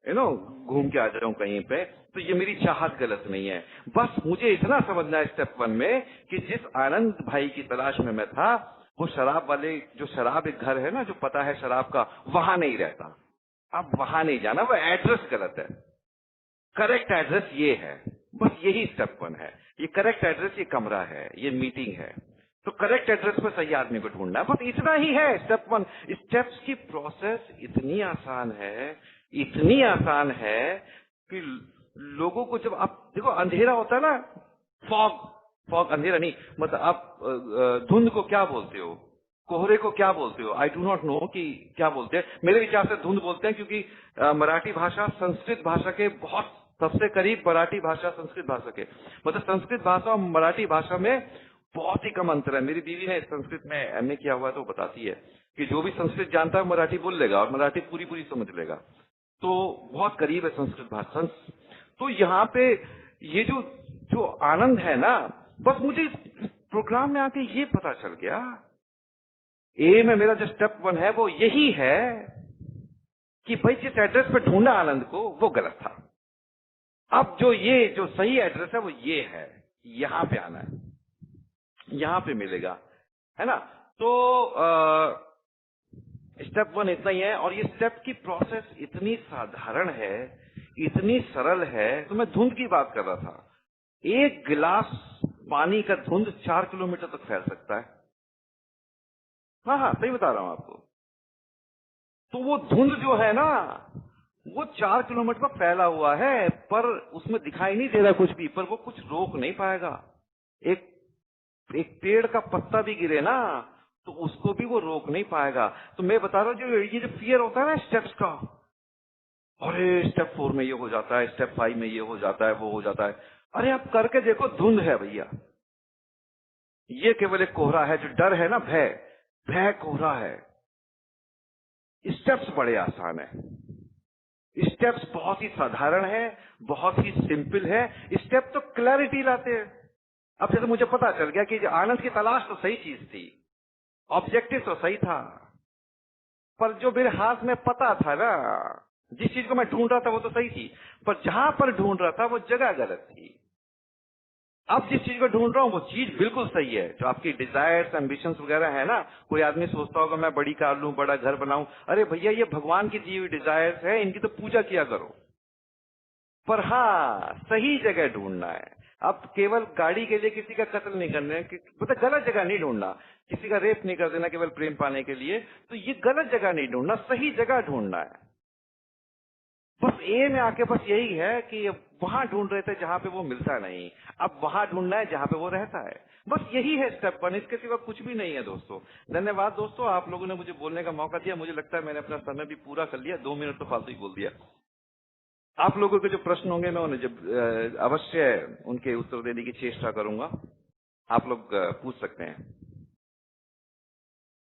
घूम के आ जाऊं कहीं पे। तो ये मेरी चाहत गलत नहीं है, बस मुझे इतना समझना है स्टेप 1 में कि जिस आनंद भाई की तलाश में मैं था, वो शराब वाले, जो शराब एक घर है ना जो पता है शराब का, वहां नहीं रहता। अब वहां नहीं जाना, वो एड्रेस गलत है। करेक्ट एड्रेस ये है, बस यही स्टेप 1 है। ये करेक्ट एड्रेस ये कमरा है, ये मीटिंग है। तो करेक्ट एड्रेस पर सही आदमी को ढूंढना है, बस इतना ही है स्टेप 1। स्टेप्स की प्रोसेस इतनी आसान है, इतनी आसान है कि लोगों को जब आप देखो अंधेरा होता है ना, फॉग अंधेरा नहीं, मतलब आप धुंध को क्या बोलते हो, कोहरे को क्या बोलते हो? आई डू नॉट नो कि क्या बोलते हैं। मेरे विचार से धुंध बोलते हैं, क्योंकि मराठी भाषा संस्कृत भाषा के बहुत सबसे करीब मराठी भाषा संस्कृत भाषा के, मतलब संस्कृत भाषा और मराठी भाषा में बहुत ही कम अंतर है। मेरी बीवी ने संस्कृत में एमए किया हुआ है, तो बताती है कि जो भी संस्कृत जानता है मराठी बोल लेगा और मराठी पूरी पूरी समझ लेगा, तो बहुत करीब है संस्कृत भाषा। तो यहाँ पे ये जो आनंद है ना, बस मुझे इस प्रोग्राम में आके ये पता चल गया, ए में मेरा जो स्टेप 1 है वो यही है कि भाई जिस एड्रेस पे ढूंढा आनंद को वो गलत था। अब जो सही एड्रेस है वो ये है, यहां पे आना है, यहां पे मिलेगा, है ना। तो स्टेप 1 इतना ही है, और ये स्टेप की प्रोसेस इतनी साधारण है, इतनी सरल है। तो मैं धुंध की बात कर रहा था, एक गिलास पानी का धुंध 4 किलोमीटर तक फैल सकता है। हाँ, सही बता रहा हूं आपको। तो वो धुंध जो है ना, वो 4 किलोमीटर पर फैला हुआ है, पर उसमें दिखाई नहीं दे रहा कुछ भी, पर वो कुछ रोक नहीं पाएगा। एक पेड़ का पत्ता भी गिरे ना, तो उसको भी वो रोक नहीं पाएगा। तो मैं बता रहा हूं, ये जो फियर होता है ना स्टेप्स का, अरे स्टेप 4 में ये हो जाता है, स्टेप 5 में ये हो जाता है, वो हो जाता है। अरे आप करके देखो, धुंध है भैया, ये केवल एक कोहरा है। जो डर है ना, भय कोहरा है। स्टेप्स बड़े आसान है, स्टेप्स बहुत ही साधारण है, बहुत ही सिंपल है। स्टेप तो क्लैरिटी लाते हैं। अब जैसे मुझे पता चल गया कि आनंद की तलाश तो सही चीज थी, ऑब्जेक्टिव तो सही था, पर जो मेरे हाथ में पता था ना, जिस चीज को मैं ढूंढ रहा था वो तो सही थी, पर जहां पर ढूंढ रहा था वो जगह गलत थी। अब जिस चीज को ढूंढ रहा हूं वो चीज बिल्कुल सही है। जो आपकी डिजायर्स, एम्बिशंस वगैरह है ना, कोई आदमी सोचता होगा मैं बड़ी कार लूं, बड़ा घर बनाऊं। अरे भैया, ये भगवान की दी हुई डिजायर्स है, इनकी तो पूजा किया करो, पर हाँ सही जगह ढूंढना है। अब केवल गाड़ी के लिए किसी का कत्ल नहीं करना है, मतलब गलत जगह नहीं ढूंढना, किसी का रेप नहीं कर देना केवल प्रेम पाने के लिए, तो ये गलत जगह नहीं ढूंढना, सही जगह ढूंढना है। बस ए में आके बस यही है कि वहां ढूंढ रहे थे जहां पे वो मिलता नहीं, अब वहां ढूंढना है जहां पे वो रहता है। बस यही है स्टेप 1, इसके सिवा कुछ भी नहीं है दोस्तों। धन्यवाद दोस्तों, आप लोगों ने मुझे बोलने का मौका दिया। मुझे लगता है मैंने अपना समय भी पूरा कर लिया, 2 मिनट तो फालतू ही बोल दिया। आप लोगों के जो प्रश्न होंगे मैं उन्हें जब अवश्य उनके उत्तर देने की चेष्टा करूंगा। आप लोग पूछ सकते हैं।